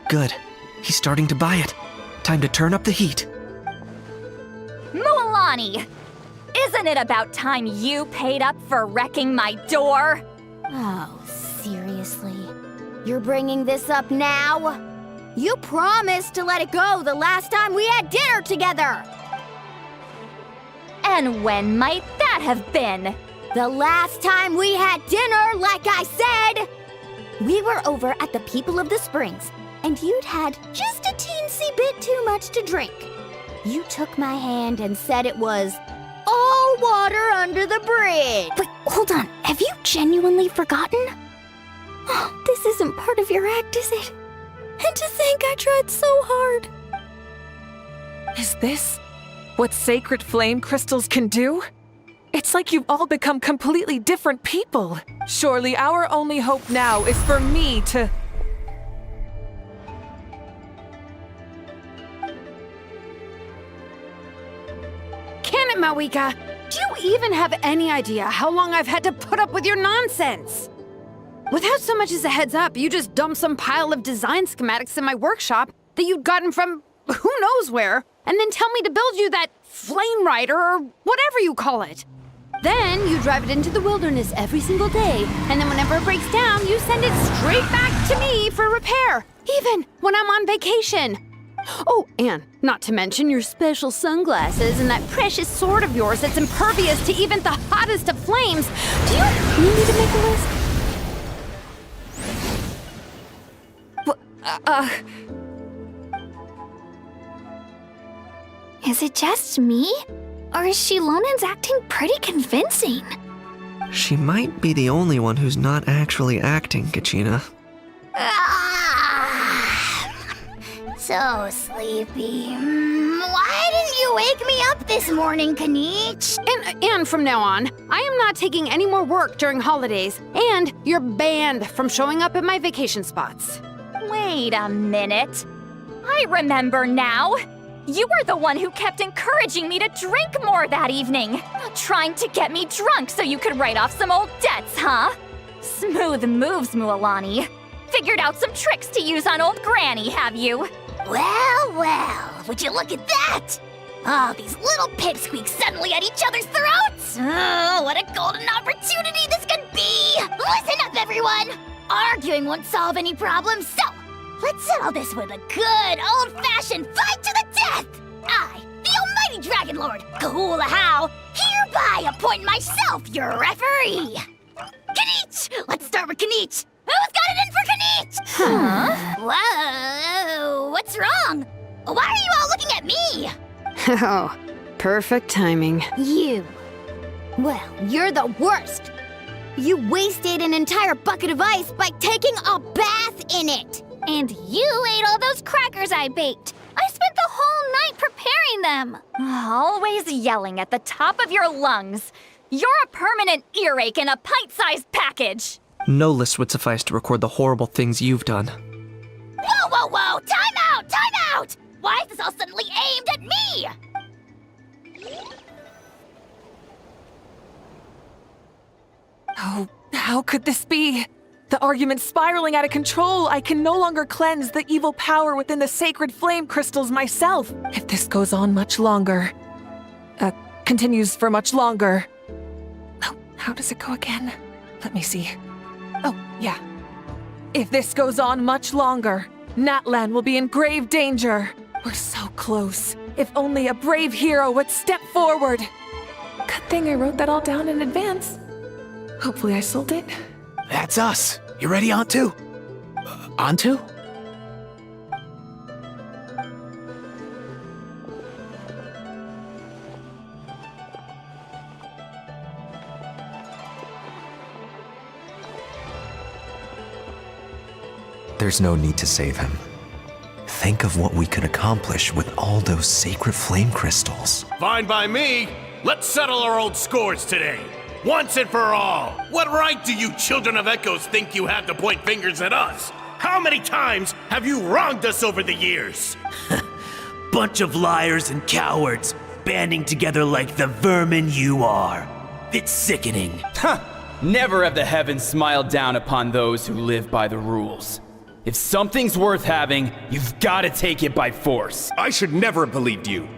Good. He's starting to buy it. Time to turn up the heat.
Mualani! Isn't it about time you paid up for wrecking my door?
Oh, seriously? You're bringing this up now? You promised to let it go the last time we had dinner together!
And when might that have been?
The last time we had dinner, like I said! We were over at the People of the Springs, and you'd had just a teensy bit too much to drink. You took my hand and said it was all water under the bridge.
Wait, hold on. Have you genuinely forgotten? Oh, this isn't part of your act, is it? And to think I tried so hard.
Is this what sacred flame crystals can do? It's like you've all become completely different people. Surely our only hope now is for me to...
Can it, Mawika? Do you even have any idea how long I've had to put up with your nonsense? Without so much as a heads up, you just dumped some pile of design schematics in my workshop that you'd gotten from who knows where, and then tell me to build you that flame rider or whatever you call it. Then you drive it into the wilderness every single day, and then whenever it breaks down, you send it straight back to me for repair, even when I'm on vacation. Oh, and not to mention your special sunglasses and that precious sword of yours that's impervious to even the hottest of flames. Do you need me to make a list?
Is it just me? Or is Shilonen's acting pretty convincing?
She might be the only one who's not actually acting, Kachina.
So sleepy. Why didn't you wake me up this morning, Kanich?
And from now on, I am not taking any more work during holidays, and you're banned from showing up at my vacation spots.
Wait a minute. I remember now. You were the one who kept encouraging me to drink more that evening. Trying to get me drunk so you could write off some old debts, huh? Smooth moves, Mualani. Figured out some tricks to use on old Granny, have you?
Well, would you look at that? Oh, these little pipsqueaks suddenly at each other's throats! Oh, what a golden opportunity this could be! Listen up, everyone! Arguing won't solve any problems, so let's settle this with a good, old-fashioned fight to the death! I, the almighty Dragon Lord, Kahula How, hereby appoint myself your referee! Kanich! Let's start with Kanich! Who's got it in for Kanich? Huh? Whoa, what's wrong? Why are you all looking at me?
Oh, perfect timing.
You. Well, you're the worst. You wasted an entire bucket of ice by taking a bath in it.
And you ate all those crackers I baked. I spent the whole night preparing them.
Always yelling at the top of your lungs. You're a permanent earache in a pint-sized package.
No list would suffice to record the horrible things you've done.
Whoa! Time out! Why is this all suddenly aimed at me?
Oh, how could this be? The argument's spiraling out of control. I can no longer cleanse the evil power within the sacred flame crystals myself. If this goes on much longer, continues for much longer. Oh, how does it go again? Let me see. Oh, yeah. If this goes on much longer, Natlan will be in grave danger. We're so close. If only a brave hero would step forward. Good thing I wrote that all down in advance. Hopefully I sold it.
That's us. You ready, Antu? Antu?
There's no need to save him. Think of what we could accomplish with all those sacred flame crystals.
Fine by me. Let's settle our old scores today. Once and for all. What right do you children of Echoes think you have to point fingers at us? How many times have you wronged us over the years?
Bunch of liars and cowards, banding together like the vermin you are. It's sickening.
Never have the heavens smiled down upon those who live by the rules. If something's worth having, you've got to take it by force.
I should never have believed you.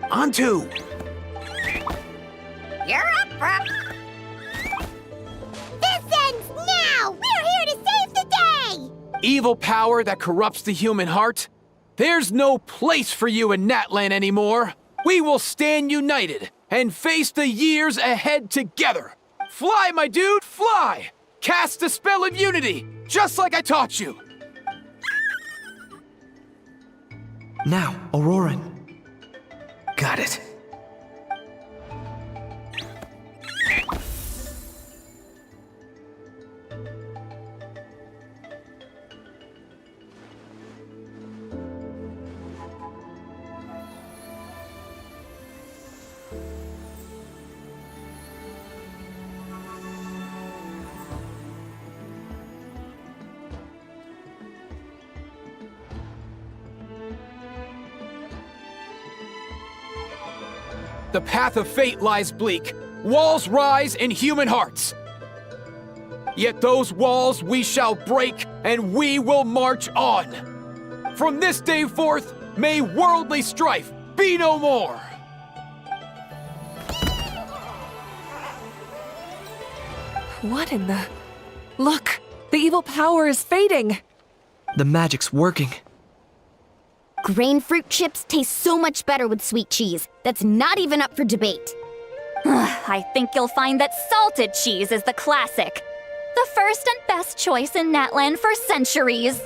Antu!
You're up, bro. This ends now! We're here to save the day!
Evil power that corrupts the human heart? There's no place for you in Natlan anymore. We will stand united and face the years ahead together. Fly, my dude, fly! Cast the spell of unity, just like I taught you.
Now, ororon.
Got it. The path of fate lies bleak. Walls rise in human hearts. Yet those walls we shall break, and we will march on. From this day forth, may worldly strife be no more.
What in the... Look! The evil power is fading!
The magic's working.
Grain fruit chips taste so much better with sweet cheese. That's not even up for debate.
I think you'll find that salted cheese is the classic. The first and best choice in Natlan for centuries.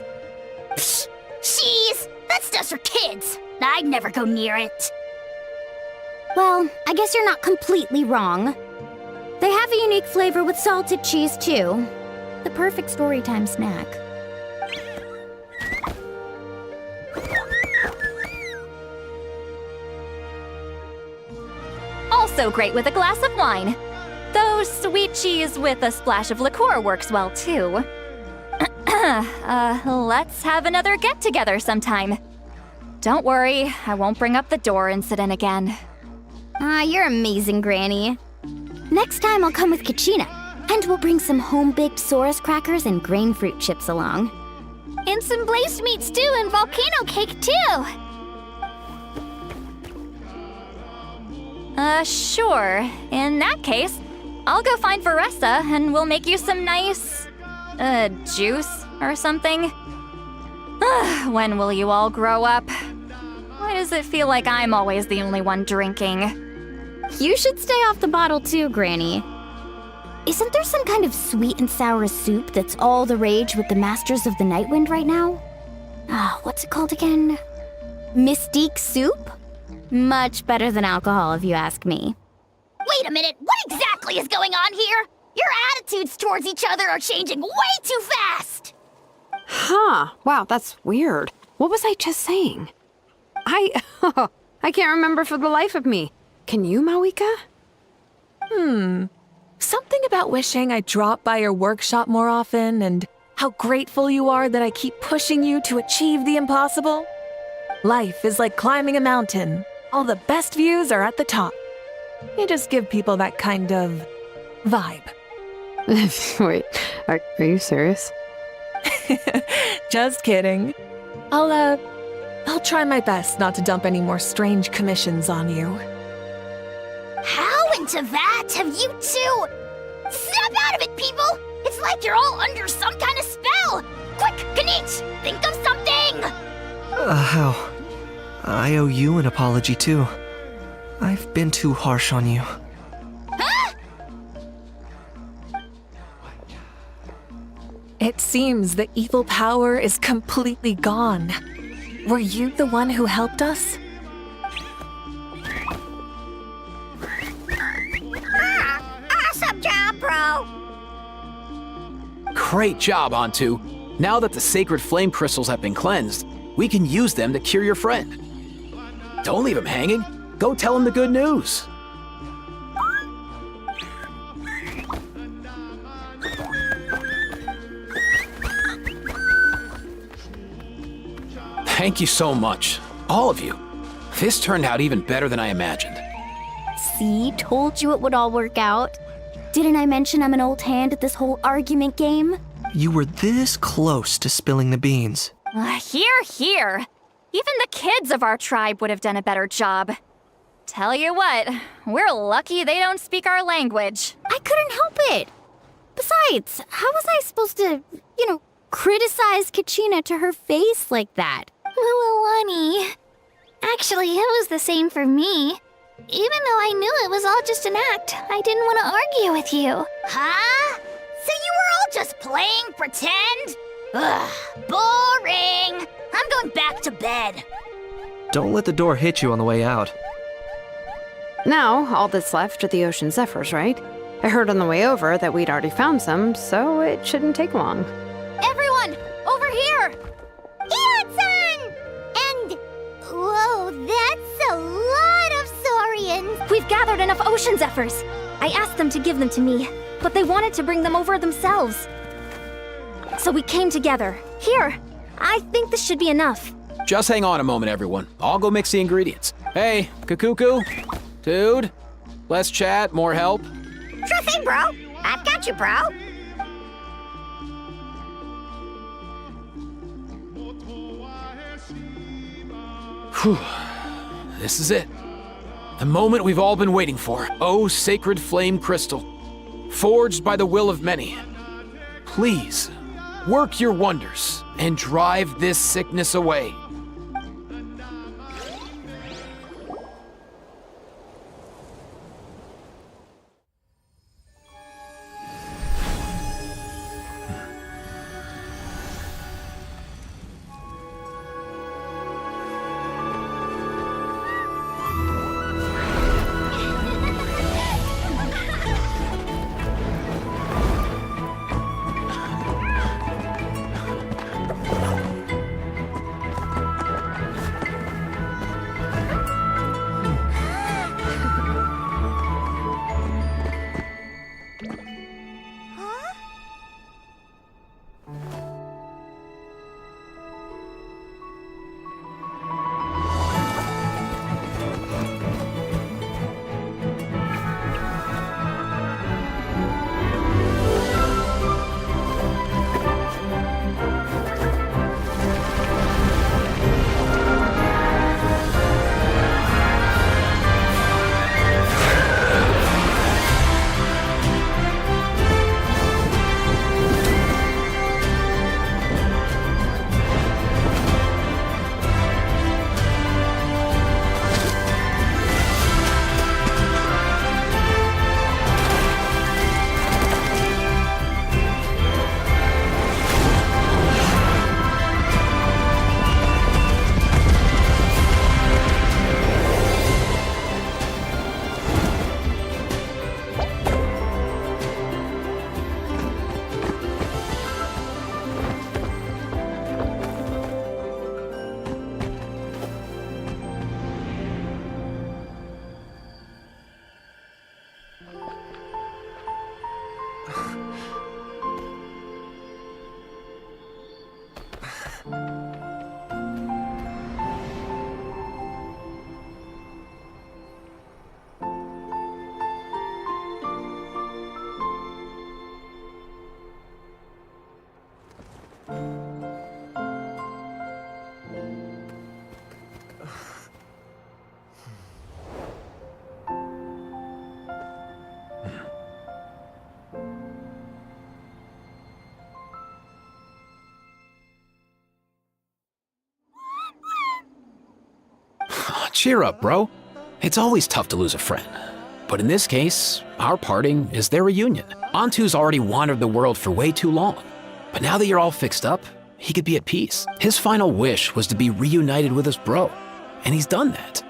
Psst,
Jeez, that stuff's for kids. I'd never go near it.
Well, I guess you're not completely wrong. They have a unique flavor with salted cheese, too. The perfect storytime snack.
Also great with a glass of wine. Though sweet cheese with a splash of liqueur works well too. Let's have another get-together sometime. Don't worry, I won't bring up the door incident again.
You're amazing, Granny. Next time I'll come with Kachina, and we'll bring some home-baked Saurus crackers and grain fruit chips along.
And some glazed meat stew and volcano cake, too!
Sure. In that case, I'll go find Varessa and we'll make you some nice, juice or something. When will you all grow up? Why does it feel like I'm always the only one drinking?
You should stay off the bottle too, Granny. Isn't there some kind of sweet and sour soup that's all the rage with the Masters of the Nightwind right now? What's it called again? Mystique soup? Much better than alcohol, if you ask me.
Wait a minute, what exactly is going on here? Your attitudes towards each other are changing way too fast!
Huh. Wow, that's weird. What was I just saying? I can't remember for the life of me. Can you, Mawika?
Something about wishing I dropped by your workshop more often and how grateful you are that I keep pushing you to achieve the impossible. Life is like climbing a mountain. All the best views are at the top. You just give people that kind of vibe.
Wait, are you serious?
Just kidding. I'll try my best not to dump any more strange commissions on you.
How into that have you two? Snap out of it, people! It's like you're all under some kind of spell! Quick, Kanich, think of something!
How? I owe you an apology too. I've been too harsh on you.
Huh?
It seems the evil power is completely gone. Were you the one who helped us?
Awesome job, bro!
Great job, Antu. Now that the sacred flame crystals have been cleansed, we can use them to cure your friend. Don't leave him hanging. Go tell him the good news. Thank you so much, all of you. This turned out even better than I imagined.
See, told you it would all work out. Didn't I mention I'm an old hand at this whole argument game?
You were this close to spilling the beans.
Here. Even the kids of our tribe would have done a better job. Tell you what, we're lucky they don't speak our language.
I couldn't help it. Besides, how was I supposed to, criticize Kachina to her face like that?
Lualani. Actually, it was the same for me. Even though I knew it was all just an act, I didn't want to argue with you.
Huh? So you were all just playing pretend? Ugh, boring! I'm going back to bed.
Don't let the door hit you on the way out.
Now, all that's left are the ocean zephyrs, right? I heard on the way over that we'd already found some, so it shouldn't take long.
Everyone, over here! Ion-san! And... whoa, that's a lot of saurians!
We've gathered enough ocean zephyrs. I asked them to give them to me, but they wanted to bring them over themselves. So we came together. Here, I think this should be enough.
Just hang on a moment, everyone. I'll go mix the ingredients. Hey, Kekekke? Dude? Less chat, more help?
Sure thing, bro. I've got you, bro.
Whew. This is it. The moment we've all been waiting for. Oh, sacred flame crystal. Forged by the will of many. Please, work your wonders and drive this sickness away. Cheer up, bro. It's always tough to lose a friend. But in this case, our parting is their reunion. Antu's already wandered the world for way too long. But now that you're all fixed up, he could be at peace. His final wish was to be reunited with his bro. And he's done that.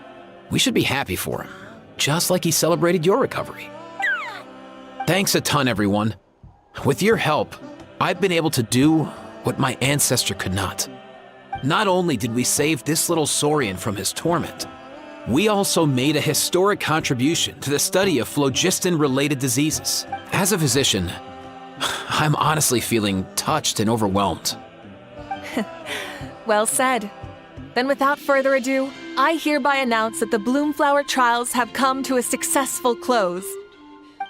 We should be happy for him. Just like he celebrated your recovery. Thanks a ton, everyone. With your help, I've been able to do what my ancestor could not. Not only did we save this little saurian from his torment, we also made a historic contribution to the study of phlogiston-related diseases. As a physician, I'm honestly feeling touched and overwhelmed.
Well said. Then without further ado, I hereby announce that the Bloomflower trials have come to a successful close.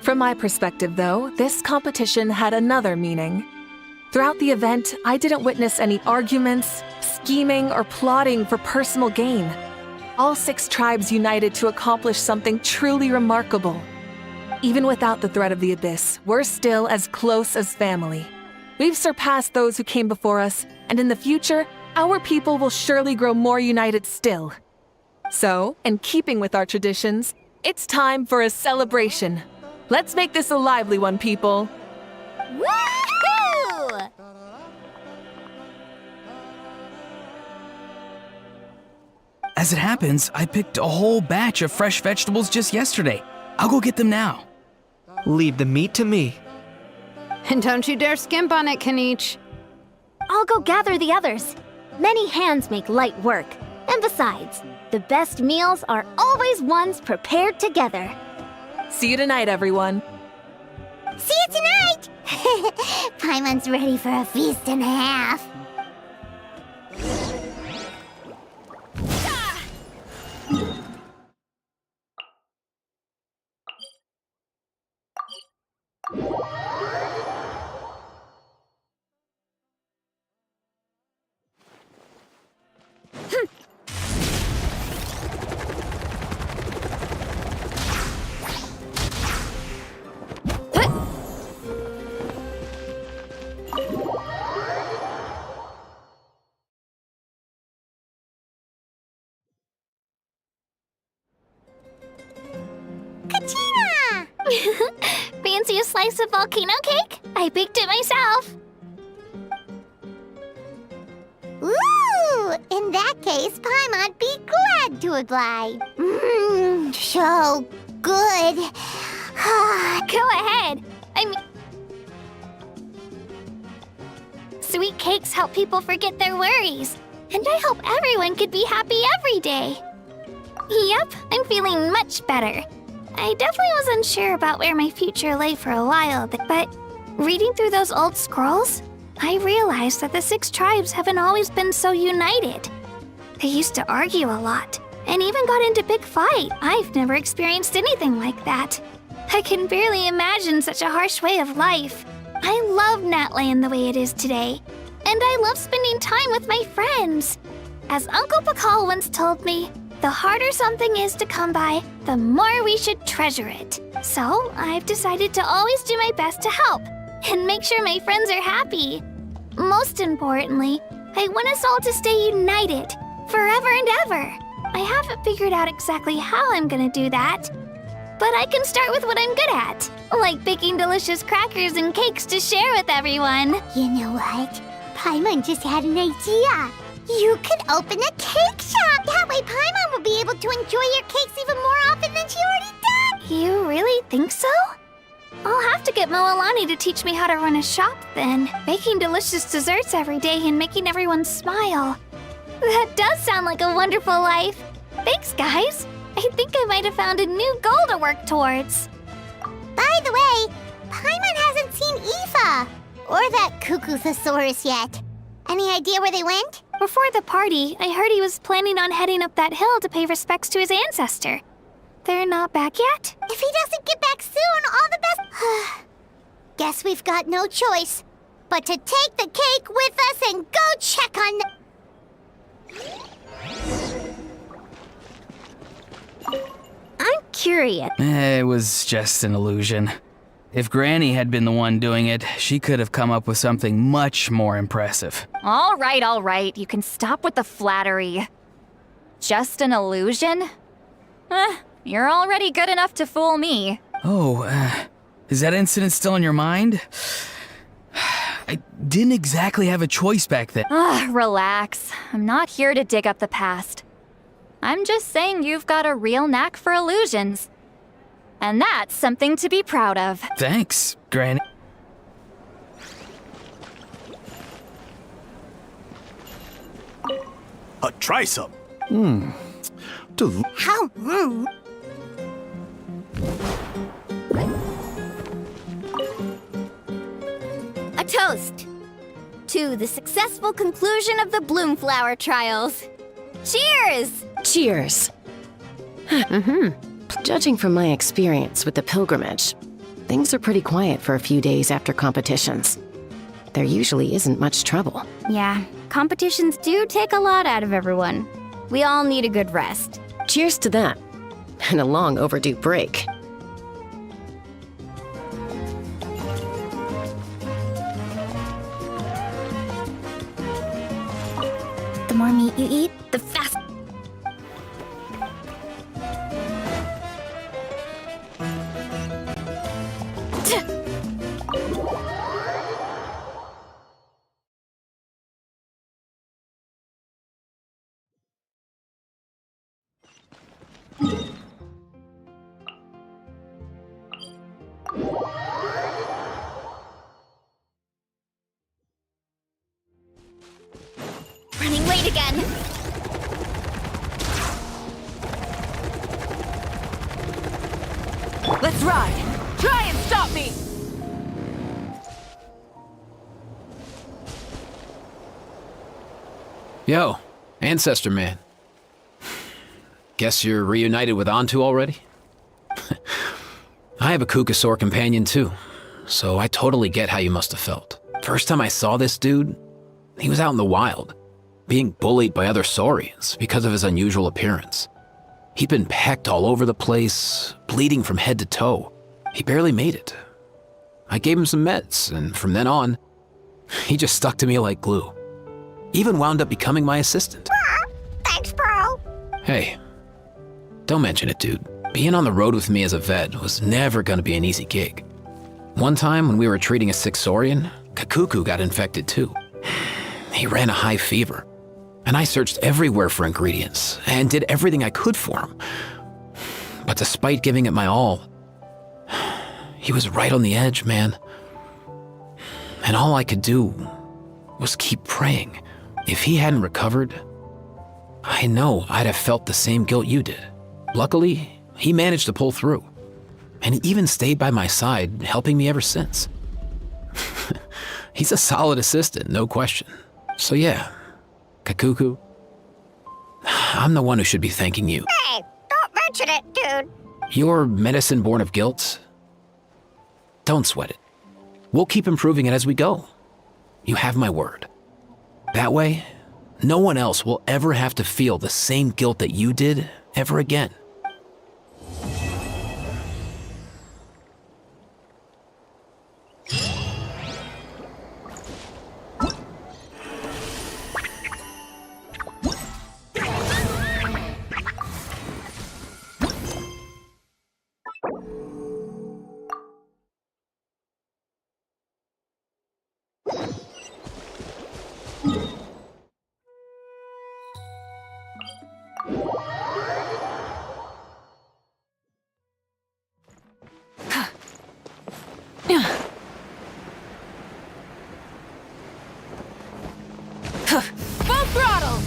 From my perspective, though, this competition had another meaning. Throughout the event, I didn't witness any arguments, scheming, or plotting for personal gain. All 6 tribes united to accomplish something truly remarkable. Even without the threat of the Abyss, we're still as close as family. We've surpassed those who came before us, and in the future, our people will surely grow more united still. So, in keeping with our traditions, it's time for a celebration. Let's make this a lively one, people.
Woohoo!
As it happens, I picked a whole batch of fresh vegetables just yesterday. I'll go get them now.
Leave the meat to me.
And don't you dare skimp on it, Kanich.
I'll go gather the others. Many hands make light work. And besides, the best meals are always ones prepared together.
See you tonight, everyone.
See you tonight! Paimon's ready for a feast and a half. Katina!
Fancy a slice of volcano cake? I baked it myself.
Ooh! In that case, Paimon'd be glad to oblige. Mmm, so good.
Go ahead. Sweet cakes help people forget their worries. And I hope everyone could be happy every day. Yep, I'm feeling much better. I definitely was unsure about where my future lay for a while, but reading through those old scrolls, I realized that the 6 tribes haven't always been so united. They used to argue a lot, and even got into big fight. I've never experienced anything like that. I can barely imagine such a harsh way of life. I love Natland the way it is today, and I love spending time with my friends. As Uncle Pakal once told me, the harder something is to come by, the more we should treasure it. So, I've decided to always do my best to help, and make sure my friends are happy. Most importantly, I want us all to stay united, forever and ever. I haven't figured out exactly how I'm gonna do that, but I can start with what I'm good at, like baking delicious crackers and cakes to share with everyone.
You know what? Paimon just had an idea. You could open a cake shop. That way Paimon will be able to enjoy your cakes even more often than she already does.
You really think so? I'll have to get Moalani to teach me how to run a shop then. Making delicious desserts every day and making everyone smile. That does sound like a wonderful life. Thanks, guys. I think I might have found a new goal to work towards.
By the way, Paimon hasn't seen or that Cuckoosaurus yet. Any idea where they went?
Before the party, I heard he was planning on heading up that hill to pay respects to his ancestor. They're not back yet?
If he doesn't get back soon, all the best. Guess we've got no choice but to take the cake with us and go check on the...
I'm curious.
It was just an illusion. If Granny had been the one doing it, she could have come up with something much more impressive.
All right. You can stop with the flattery. Just an illusion? You're already good enough to fool me.
Oh, is that incident still in your mind? I didn't exactly have a choice back then.
Relax. I'm not here to dig up the past. I'm just saying you've got a real knack for illusions. And that's something to be proud of.
Thanks, Granny.
Try some.
How rude.
A toast to the successful conclusion of the Bloomflower trials. Cheers!
Cheers. Judging from my experience with the pilgrimage, things are pretty quiet for a few days after competitions. There usually isn't much trouble.
Yeah, competitions do take a lot out of everyone. We all need a good rest.
Cheers to that, and a long overdue break.
The more meat you eat, the faster.
Running late again.
Let's ride! Try and stop me!
Yo, Ancestor Man. Guess you're reunited with Antu already? I have a Kukasaur companion too, so I totally get how you must have felt. First time I saw this dude, he was out in the wild, being bullied by other saurians because of his unusual appearance. He'd been pecked all over the place, bleeding from head to toe. He barely made it. I gave him some meds, and from then on, he just stuck to me like glue. Even wound up becoming my assistant.
Thanks, bro.
Hey, don't mention it, dude. Being on the road with me as a vet was never gonna be an easy gig. One time when we were treating a sick saurian, Kekekke got infected too. He ran a high fever, and I searched everywhere for ingredients and did everything I could for him. But despite giving it my all, he was right on the edge, man. And all I could do was keep praying. If he hadn't recovered, I know I'd have felt the same guilt you did. Luckily, he managed to pull through, and he even stayed by my side, helping me ever since. He's a solid assistant, no question. So yeah, Kekekke, I'm the one who should be thanking you.
Hey, don't mention it, dude.
Your medicine born of guilt? Don't sweat it. We'll keep improving it as we go. You have my word. That way, no one else will ever have to feel the same guilt that you did ever again.
Full throttle!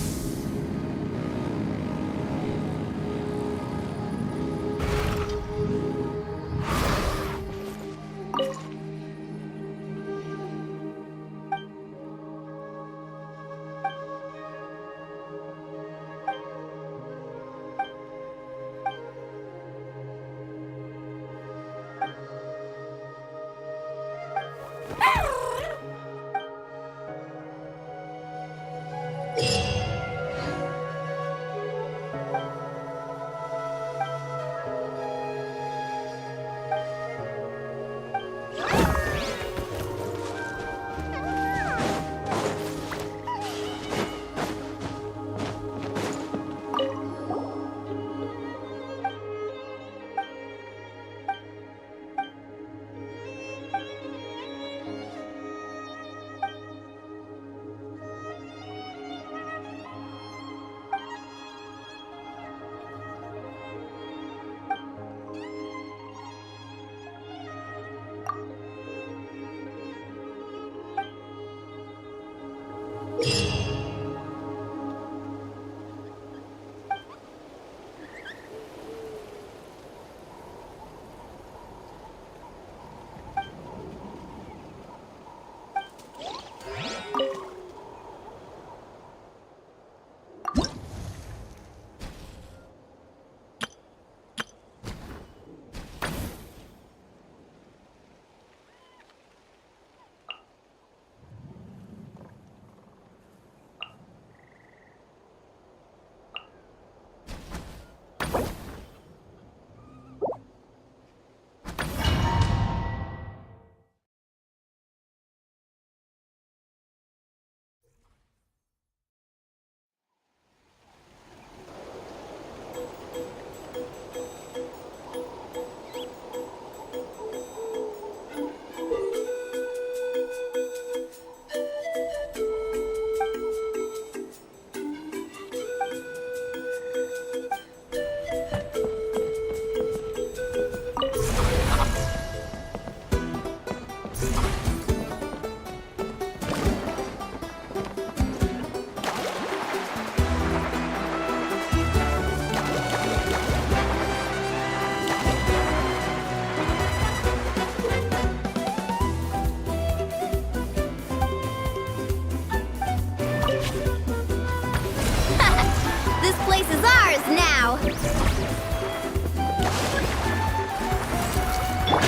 This place is ours now!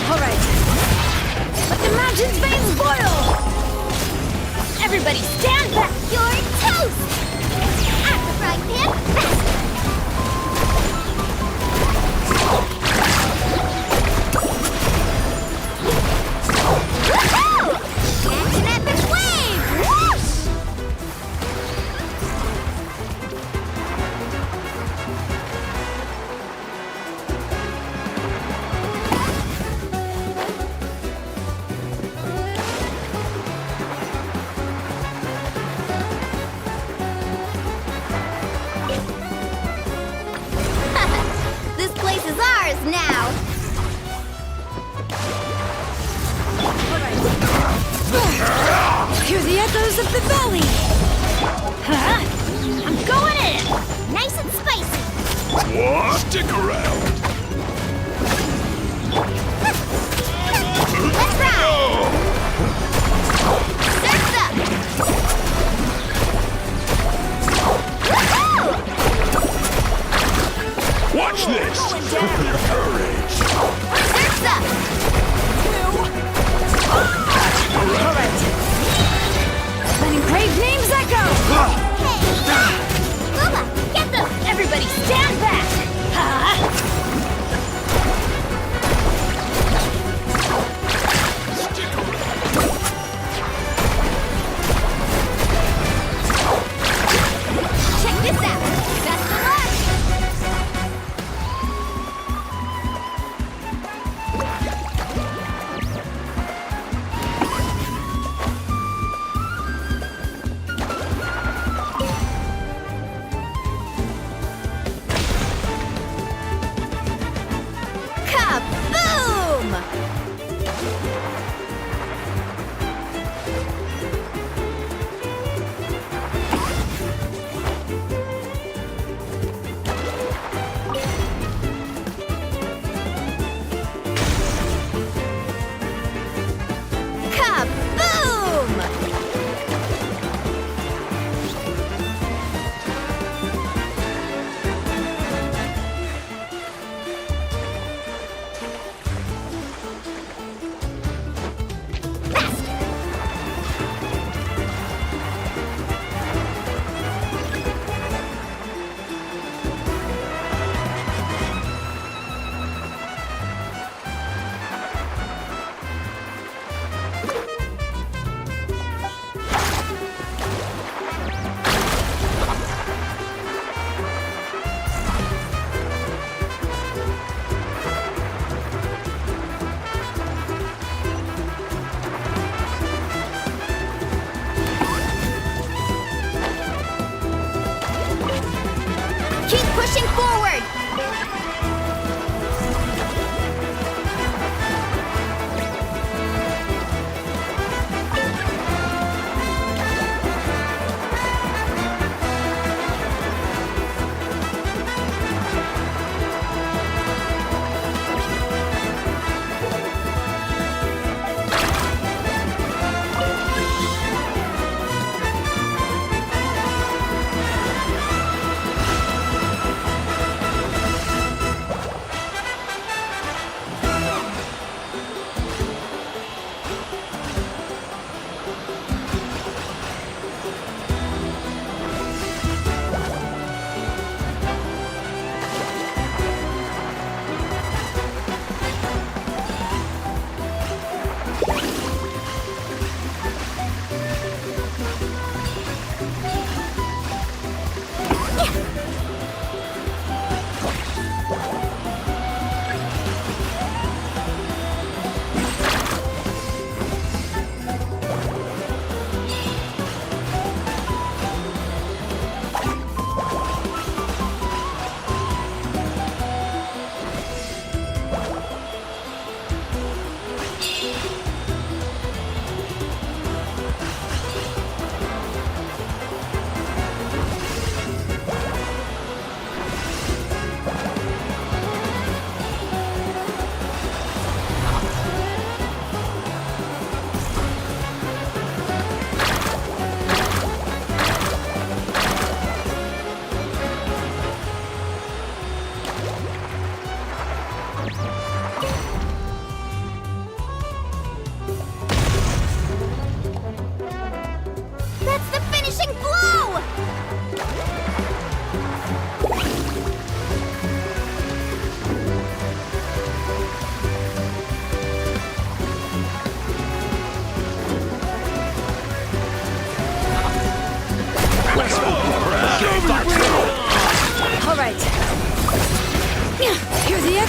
Alright. Let the mountain's veins boil!
Everybody stand back! You're toast! At the frying pan, faster! Woohoo! Catch an epic wave! Whoosh! This place is ours now!
Hear the echoes of the valley!
Huh? I'm going in! Nice and spicy!
What? Stick around.
Let's ride! Surf's up! Woohoo!
Watch this. Prove your courage.
Surf's up!
Alright. Letting crave names echo!
Hey! Booba, get them! Everybody stand back!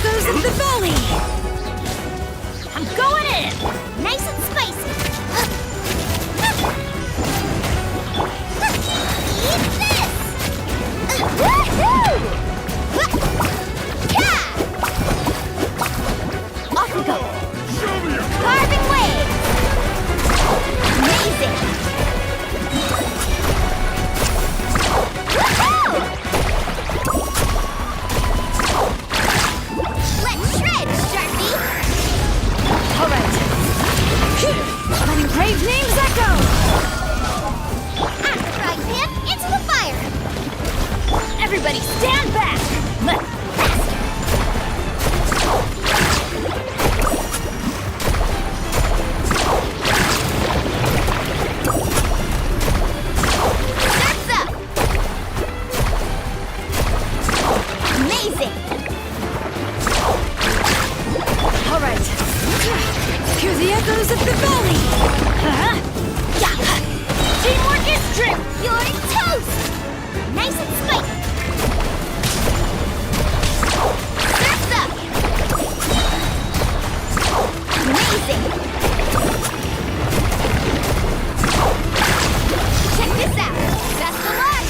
echoes of the valley! I'm going in! Nice and spicy! Eat this! Woohoo! Off we go! Carving waves! Amazing! Woohoo! Let's shred, Sharpie! Alright. Letting brave names echo! After frying pan, into the fire! Everybody stand back! Faster! Surf's up! Amazing! Alright. Hear the echoes of the valley! Yeah. Teamwork is true! You're toast! Nice and spicy! Surf's up! Amazing! Check this out! Best of luck!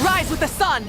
Rise with the sun!